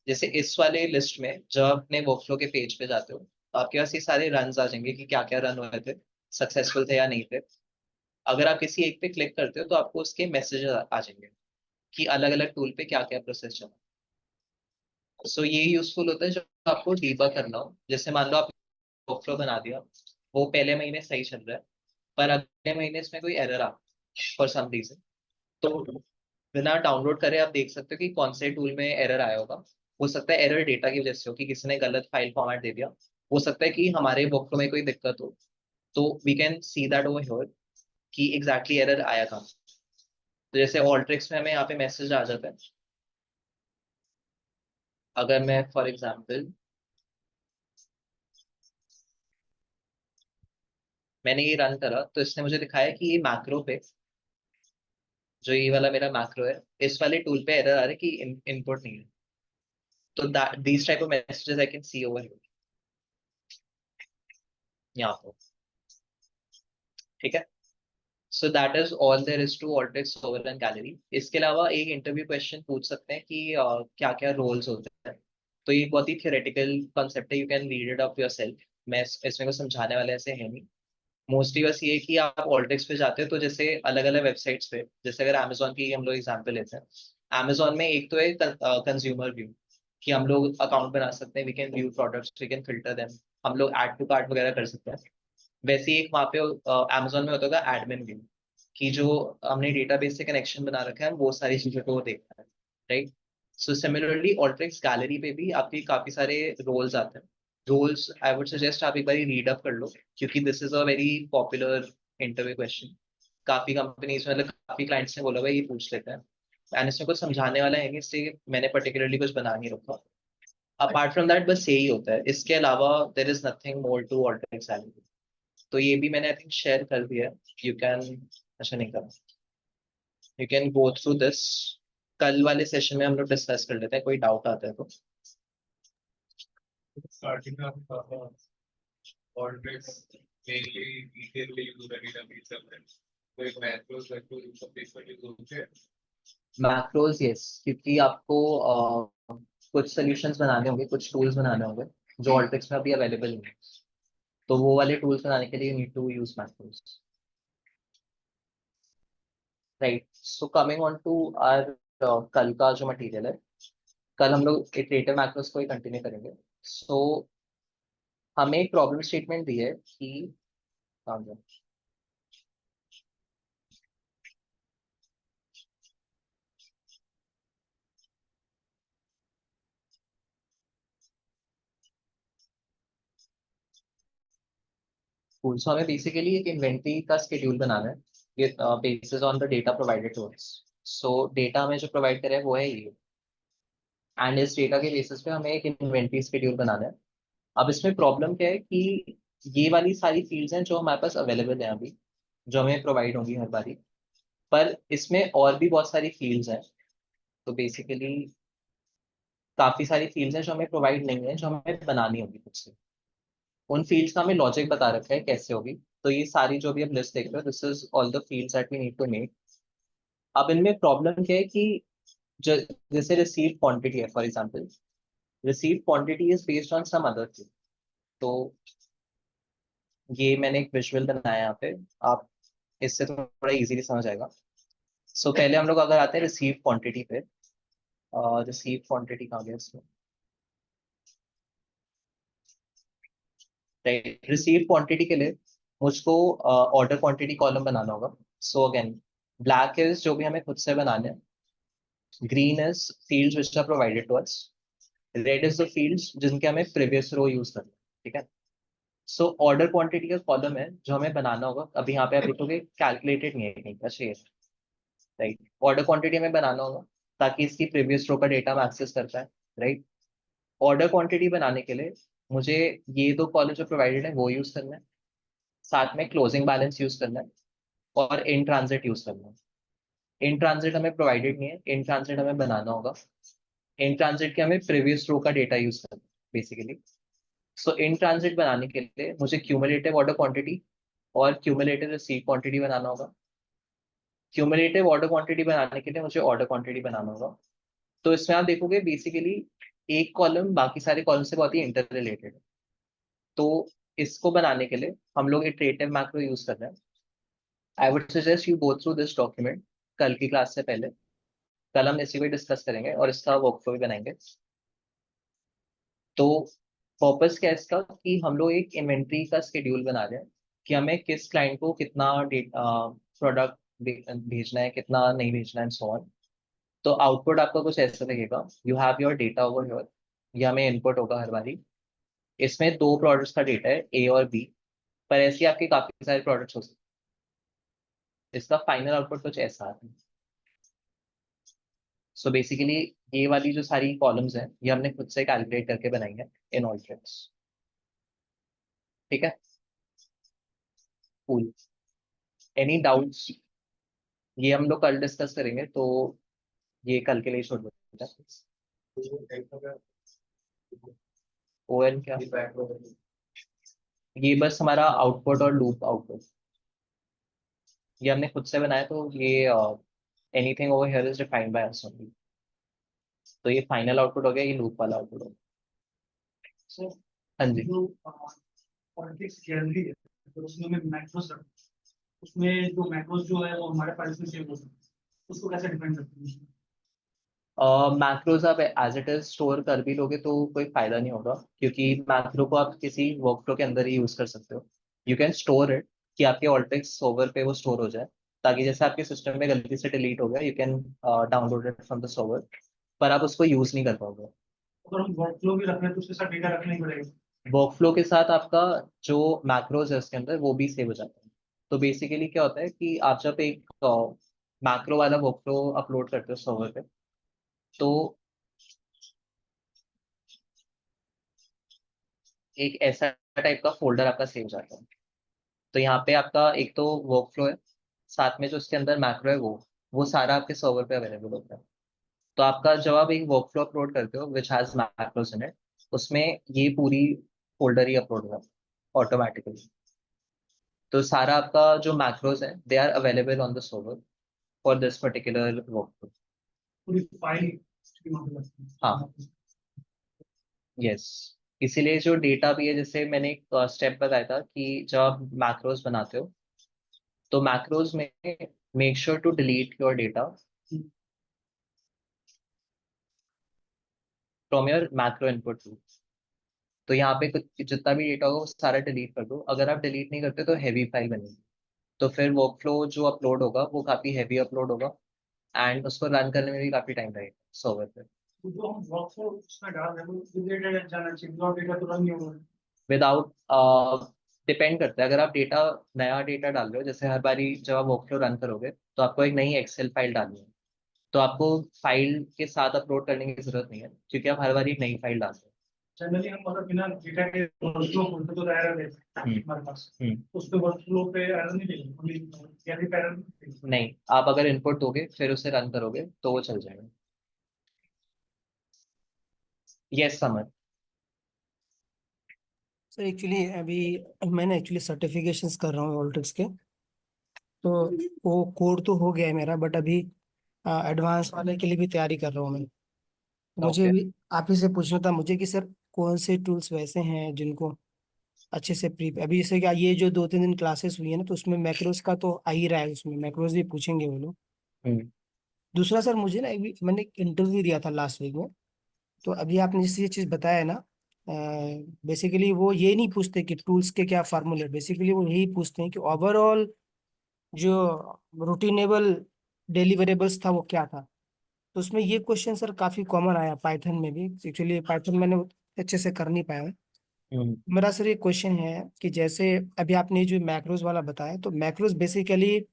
जैसे इस वाले लिस्ट में जब अपने वर्कफ्लो के पेज पे जाते हो तो आपके पास ये सारे रन आ जाएंगे कि क्या क्या रन हुए थे, सक्सेसफुल थे या नहीं थे। अगर आप किसी एक पे क्लिक करते हो तो आपको उसके मैसेज आ जाएंगे कि अलग अलग टूल पे क्या क्या प्रोसेस चला। सो ये यूजफुल होता है जब आपको डीबग करना हो। जैसे मान लो आप वर्कफ्लो बना दिया, वो पहले महीने सही चल रहा है, पर अगले महीने इसमें कोई एरर आ फॉर सम रीजन, तो बिना डाउनलोड करे आप देख सकते हो कि कौन से टूल में एरर आया होगा। हो सकता है एरर डेटा की वजह से हो कि किसी ने गलत फाइल फॉर्मेट दे दिया। हो सकता है कि हमारे वर्कफ्लो में कोई दिक्कत हो, तो we can see that over here कि एग्जैक्टली एरर आया था। तो जैसे ऑल्ट्रिक्स में हमें यहाँ पे मैसेज आ जाता है। अगर मैं फॉर एग्जाम्पल मैंने ये रन करा तो इसने मुझे दिखाया कि ये मैक्रो पे, जो ये वाला मेरा मैक्रो है, इस वाले टूल पे एरर आ रहा है कि इनपुट नहीं है। तो these type of messages I can see over यहाँ पर, ठीक है। So that is all there is to Alteryx over and gallery. इसके अलावा एक इंटरव्यू क्वेश्चन पूछ सकते हैं कि क्या क्या रोल्स होते हैं। तो ये बहुत ही थियोरेटिकल कॉन्सेप्ट है, you can read it up yourself. मैं इसमें को समझाने वाले ऐसे है नहीं। मोस्टली बस ये है कि आप ऑल्ट्रिक्स पे जाते हो तो जैसे अलग अलग वेबसाइट्स पे, जैसे अगर अमेजोन की हम लोग एग्जांपल लेते हैं, अमेजोन में एक तो है कंज्यूमर व्यू कि हम लोग अकाउंट बना सकते हैं, we can view products, we can filter them, हम लोग ऐड टू कार्ट वगैरह कर सकते हैं। वैसे ही एक वहाँ पे अमेजोन में होता होगा एडमिन व्यू, कि जो हमने डेटाबेस से कनेक्शन बना रखा है वो सारी चीजों को देखता है, राइट। सो सिमिलरली ऑल्ट्रिक्स गैलरी पे भी आपके काफी सारे रोल्स आते हैं। रोल्स आई वुड सजेस्ट आप एक बार रीड अप कर लो, क्योंकि this is a very popular interview question. काफी कंपनीज मतलब काफी क्लाइंट्स ने बोला हुआ है, ये पूछ लेते हैं। एंड इसमें कुछ समझाने वाला है नहीं, इसलिए मैंने पर्टिकुलरली कुछ बना नहीं रखा। अपार्ट फ्रॉम दैट बस यही होता है, इसके अलावा there is nothing more to Alteryx gallery. तो ये भी मैंने आई थिंक शेयर कर दिया है। यू कैन, अच्छा नहीं करा, you can go through this. कल वाले सेशन में हम लोग डिस्कस कर लेते हैं, कोई डाउट आता है तो। Starting up always mainly easily use the database of them. So if macros like to use of this use है। मैक्रोज यस, क्योंकि आपको कुछ सॉल्यूशंस बनाने होंगे, कुछ टूल्स बनाने होंगे जो ऑल्ट्रिक्स में अभी अवेलेबल नहीं है। तो वो वाले टूल्स बनाने के लिए need to use macros, right. So coming on to our कल का जो मटेरियल है, कल हम लोग इटरेटिव मैक्रोज को ही कंटिन्यू करेंगे। सो हमें एक प्रॉब्लम स्टेटमेंट दी है कि Cool. So हमें बेसिकली एक इन्वेंट्री का शेड्यूल बनाना है, ये basis on the data provided to us. So data हमें जो प्रोवाइड करे वो है ये, एंड इस डेटा के बेसिस पे हमें एक इन्वेंट्री शेड्यूल बनाना है. अब इसमें प्रॉब्लम क्या है कि ये वाली सारी फील्ड्स हैं जो हमारे पास अवेलेबल हैं अभी, जो हमें प्रोवाइड होंगी हर बारी, पर इसमें और भी बहुत सारी फील्ड्स हैं. तो बेसिकली काफी सारी फील्ड्स हैं जो हमें प्रोवाइड नहीं है, जो हमें बनानी होगी खुद से. उन फील्ड्स का हमें लॉजिक बता रखा है कैसे होगी. तो ये सारी जो भी हम लिस्ट देख रहे हो, this is all the fields that we need to make. अब इनमें प्रॉब्लम क्या है कि जैसे रिसीव क्वांटिटी है, for example receive quantity is based on some other thing. तो ये मैंने एक विजुअल बनाया है यहाँ पे, आप इससे थोड़ा इजीली समझ आएगा. सो पहले हम लोग अगर आते हैं रिसीव क्वांटिटी पे, रिसीव क्वांटिटी कहाँ गया इसमें, राइट. रिसीव क्वांटिटी के लिए मुझको ऑर्डर क्वांटिटी कॉलम बनाना होगा. सो अगेन ब्लैक इज जो भी हमें खुद से बनाने हैं, green is fields which are provided to us, red is the fields जिनके हमें प्रीवियस रो यूज करना है. ठीक है. सो ऑर्डर क्वांटिटी का कॉलम है जो हमें बनाना होगा. अभी यहाँ पे आप देखोगे कैलकुलेटेड नहीं है कहीं का शेयर, राइट. ऑर्डर क्वांटिटी हमें बनाना होगा ताकि इसकी प्रीवियस रो का डेटा हम एक्सेस कर पाए, राइट. ऑर्डर क्वांटिटी बनाने के लिए मुझे ये दो कॉलम जो प्रोवाइडेड है वो यूज करना है, साथ में क्लोजिंग बैलेंस यूज करना है, और इन ट्रांजिट यूज करना है. इन ट्रांजिट हमें प्रोवाइडेड नहीं है, इन ट्रांजिट हमें बनाना होगा. इन ट्रांजिट के हमें प्रीवियस रो का डेटा यूज करना है बेसिकली. सो इन ट्रांजिट बनाने के लिए मुझे क्यूमुलेटिव ऑर्डर क्वांटिटी और क्यूमुलेटिव रिसीव क्वांटिटी बनाना होगा. क्यूमुलेटिव ऑर्डर क्वांटिटी बनाने के लिए मुझे ऑर्डर क्वांटिटी बनाना होगा. तो इसमें आप देखोगे बेसिकली एक कॉलम बाकी सारे कॉलम से बहुत ही इंटर रिलेटेड है. तो इसको बनाने के लिए हम लोग इटरेटिव मैक्रो यूज कर रहे हैं. I would suggest you go through this document कल की क्लास से पहले. कल हम इसी को डिस्कस करेंगे और इसका वर्कफ्लो भी बनाएंगे. तो पर्पस क्या है इसका कि हम लोग एक इन्वेंट्री का शेड्यूल बना रहे हैं कि हमें किस क्लाइंट को कितना प्रोडक्ट भेजना है, कितना नहीं भेजना है, सो ऑन. तो आउटपुट आपका कुछ ऐसा लगेगा, you have your data over here, ये हमें इनपुट होगा हर बारी. इसमें दो प्रोडक्ट्स का डेटा है ए और बी, पर ऐसे आपके काफी सारे प्रोडक्ट्स हो सकते हैं. इसका फाइनल आउटपुट कुछ ऐसा है. सो बेसिकली ये वाली जो सारी कॉलम्स हैं ये हमने खुद से कैलकुलेट करके बनाई है इन ऑल ट्रिक्स. ठीक है. कूल. Any doubts? ये हम लोग कल डिस्कस करेंगे, तो ये कल के लिए छोड़ देते हैं. ओएन क्या? ये बस हमारा आउटपुट और लूप आउटपुट ये हमने खुद से बनाया. तो ये anything over here is defined by us only. तो ये फाइनल आउटपुट हो गया, ये लूप वाला आउटपुट हो गया. So, हाँ जी. जो पॉलिटिक्स गैलरी है, तो उसमें मैं मैक्रोस रखता हूँ. उसमें जो मैक्रोस जो है वो हमारे फाइल्स में सेव होता है, उसको कैसे डिफाइन करते हैं? मैक्रोज आप एज इट इज स्टोर कर भी लोगे तो कोई फायदा नहीं होगा, क्योंकि मैक्रो को आप किसी वर्कफ्लो के अंदर ही यूज कर सकते हो. यू कैन स्टोर इट कि आपके ऑल्टेक्स सर्वर पे वो स्टोर हो जाए, ताकि जैसे आपके सिस्टम में गलती से डिलीट हो गया, you can download it from the server, पर आप उसको यूज नहीं कर पाओगे. अगर हम वर्कफ्लो भी रख रहे हैं तो उसके साथ डेटा रखना ही पड़ेगा. वर्कफ्लो के साथ आपका जो मैक्रोज है उसके अंदर वो भी सेव हो जाता है. तो बेसिकली क्या होता है कि आप जब एक मैक्रो वाला वर्कफ्लो अपलोड करते हो सर्वर पे, तो एक ऐसा टाइप का फोल्डर आपका सेव जाता है. तो यहाँ पे आपका एक तो वर्कफ्लो है, साथ में जो उसके अंदर मैक्रो है वो सारा आपके सर्वर पे अवेलेबल होता है. तो आपका जब आप एक वर्कफ्लो अपलोड करते हो which has macros in it, उसमें ये पूरी फोल्डर ही अपलोड होगा ऑटोमेटिकली. तो सारा आपका जो मैक्रोस है they are available on the server for this particular workflow. पूरी फाइल वहाँ पे लगती है. हाँ. यस. इसीलिए जो डेटा भी है, जैसे मैंने एक स्टेप बताया था कि जब आप मैक्रोस बनाते हो तो मैक्रोस में make sure to delete your data from your macro input too. तो यहाँ पे कुछ जितना भी डेटा होगा वो सारा डिलीट कर दो. अगर आप डिलीट नहीं करते तो हैवी फाइल बनेगी, तो फिर वर्कफ्लो जो अपलोड होगा वो काफ़ी हैवी अपलोड होगा, एंड उसको रन करने में भी काफ़ी टाइम लगेगा सर्वर पे. तो जो हम वर्कफ्लो उसमें डाल रहे हैं वो डेटा जाना चाहिए, विदाउट डेटा तो रन नहीं होगा. विदाउट डिपेंड करता है, अगर आप नया डेटा डाल रहे हो, जैसे हर बारी जब आप वर्कफ्लो रन करोगे तो आपको एक नई एक्सेल फाइल डालनी है, तो आपको फाइल के साथ अपलोड करने की जरूरत नहीं है, क्योंकि आप हर बार एक नई फाइल डाल रहे जनरली हम अगर बिना डेटा के वर्कफ्लो खोलते तो एरर देता है हमारे पास, हो। उस पे वर्कफ्लो पे एरर नहीं देगा, कैसे एरर नहीं, आप अगर इनपुट दोगे फिर उसे रन करोगे तो वो चल जाएगा। Yes summer. सर एक्चुअली अभी मैंने एक्चुअली सर्टिफिकेशंस कर रहा हूँ ऑल्ट्रिक्स के, तो वो कोड तो हो गया है मेरा, बट अभी एडवांस वाले के लिए भी तैयारी कर रहा हूँ मैं। मुझे ओके। भी आप ही से पूछना था मुझे कि सर कौन से टूल्स वैसे हैं जिनको अच्छे से प्री, अभी जैसे क्या ये जो 2-3 दिन क्लासेस हुई है ना, तो उसमें मैक्रोस का तो आ ही रहा है, उसमें मैक्रोस भी पूछेंगे वो लोग। हम्म। दूसरा सर मुझे ना मैंने एक इंटरव्यू दिया था लास्ट वीक में, तो अभी आपने जैसे ये चीज़ बताया ना, बेसिकली वो ये नहीं पूछते कि टूल्स के क्या फार्मूले, बेसिकली वो यही पूछते हैं कि ओवरऑल जो रूटीनेबल डिलीवरेबल्स था वो क्या था। तो उसमें ये क्वेश्चन सर काफी कॉमन आया पाइथन में भी, एक्चुअली पाइथन मैंने अच्छे से कर नहीं पाया हूँ। हम्म। मेरा सर ये क्वेश्चन है कि जैसे अभी आपने जो मैक्रोज वाला बताया, तो मैक्रोज बेसिकली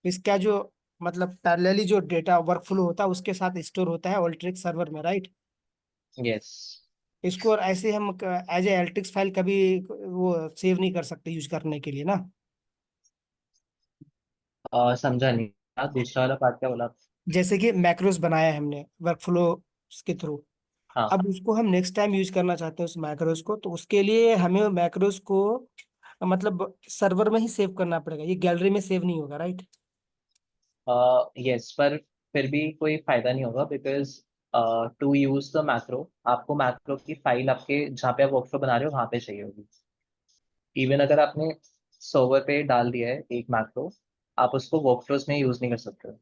इसका जो मतलब पैरेलली जो डेटा वर्कफ्लो होता है उसके साथ स्टोर होता है ऑल्ट्रिक्स सर्वर में, राइट? यस। इसको और ऐसे हम एज ए एल्ट्रिक्स फाइल कभी वो सेव नहीं कर सकते यूज करने के लिए ना। समझा नहीं, दूसरा वाला पार्ट क्या बोला? जैसे कि मैक्रोस बनाया है हमने वर्कफ्लो के थ्रू, हाँ। अब उसको हम नेक्स्ट टाइम यूज करना चाहते हैं उस मैक्रोस को, तो उसके लिए हमें मैक्रोस को मतलब सर्वर में ही सेव करना पड़ेगा, ये गैलरी में सेव नहीं होगा, राइट? यस, पर फिर भी कोई फायदा नहीं होगा, because to use the macro आपको मैक्रो की फाइल आपके जहाँ पे आप वर्कफ्लो बना रहे हो वहाँ पे चाहिए होगी। इवन अगर आपने सर्वर पे डाल दिया है एक मैक्रो, आप उसको वर्कफ्लोज में यूज नहीं कर सकते हो।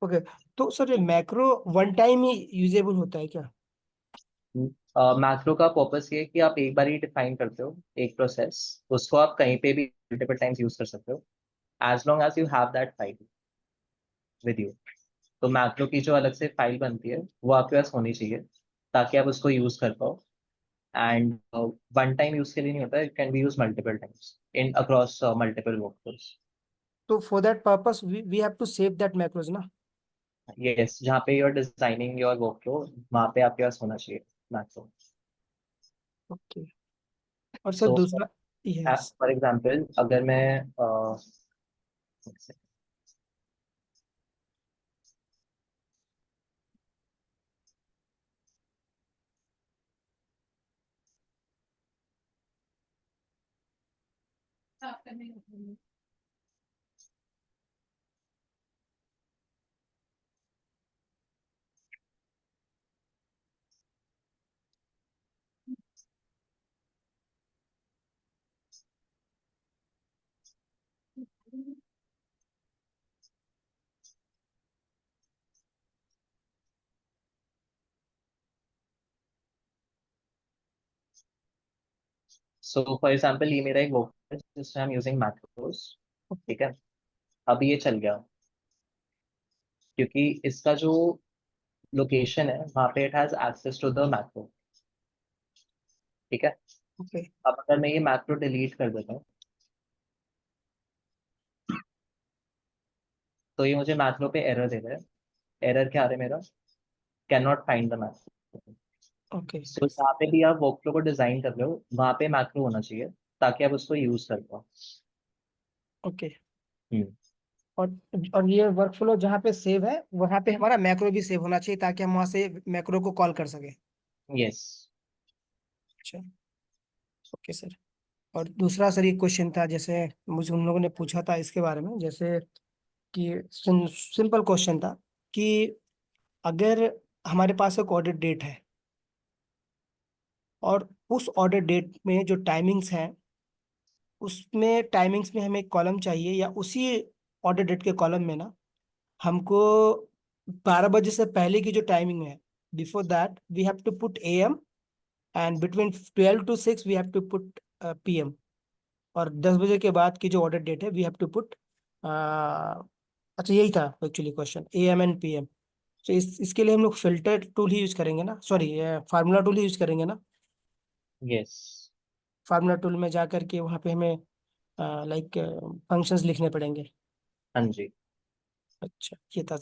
ओके, तो सर ये मैक्रो वन टाइम ही यूजेबल होता है क्या? मैक्रो का पर्पस ये है कि आप एक बार ही डिफाइन करते हो एक प्रोसेस, उसको आप कहीं पे भी मल्टीपल टाइम्स यूज कर सकते हो, as long as you have that file with you. तो मैक्रो की जो अलग से फाइल बनती है वो आपके पास होनी चाहिए, ताकि आप उसको यूज कर पाओ। एंड वन टाइम यूज के लिए नहीं होता, it can be use multiple times in across multiple workflows. तो for that purpose we have to save that macros ना। यस, जहाँ पे you are designing your workflow वहाँ पे आपके पास होना चाहिए मैक्रो। ओके, और सर सो दूसरा, यस, फॉर एग्जाम्पल अगर मैं सो फॉर एग्जाम्पल ये मेरा एक वर्कफ्लो है जिसमें हम यूजिंग मैक्रोस। ठीक है, अभी ये चल गया क्योंकि इसका जो लोकेशन है वहाँ पे it has access to the macro. ठीक है, ओके, अब अगर मैं ये मैक्रो डिलीट कर देता हूँ तो ये मुझे मैक्रो पे एरर दे रहा है। एरर क्या आ रहा है मेरा? Can not find the macro. Okay, so जहाँ पे भी आप वर्कफ्लो को डिजाइन कर रहे हो वहाँ पे मैक्रो होना चाहिए, ताकि आप उसको यूज कर पाओ। ओके। हम्म। और और ये वर्कफ्लो जहाँ पे सेव है वहाँ पे हमारा मैक्रो भी सेव होना चाहिए ताकि हम वहाँ से मैक्रो को कॉल कर सके। यस। अच्छा, ओके सर। और दूसरा सर ये क्वेश्चन था, जैसे मुझे उन लोगों ने पूछा था इसके बारे में, जैसे कि सिंपल क्वेश्चन था कि अगर हमारे पास एक ऑर्डर डेट है और उस ऑर्डर डेट में जो टाइमिंग्स हैं उसमें टाइमिंग्स में हमें एक कॉलम चाहिए, या उसी ऑर्डर डेट के कॉलम में ना हमको 12 बजे से पहले की जो टाइमिंग है, before that we have to put AM, and between 12 to 6 we have to put PM, और 10 बजे के बाद की जो ऑर्डर डेट है वी हैव टू पुट, अच्छा यही था actually question, AM and PM। तो इसके लिए हम लोग फिल्टर टूल ही यूज करेंगे ना, सॉरी फार्मूला टूल ही यूज करेंगे ना। यस। फार्मूला टूल में जा करके वहाँ पे हमें लाइक फंक्शंस लिखने पड़ेंगे। हाँ जी। अच्छा, ये था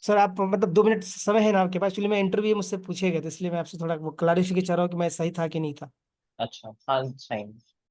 सर। आप मतलब 2 मिनट समय है ना आपके पास? एक्चुअली मैं इंटरव्यू मुझसे पूछे गए थे, इसलिए मैं आपसे थोड़ा वो क्लैरिफिकेशन चाह रहा हूँ कि मैं सही था कि नहीं था। अच्छा हाँ, साइन।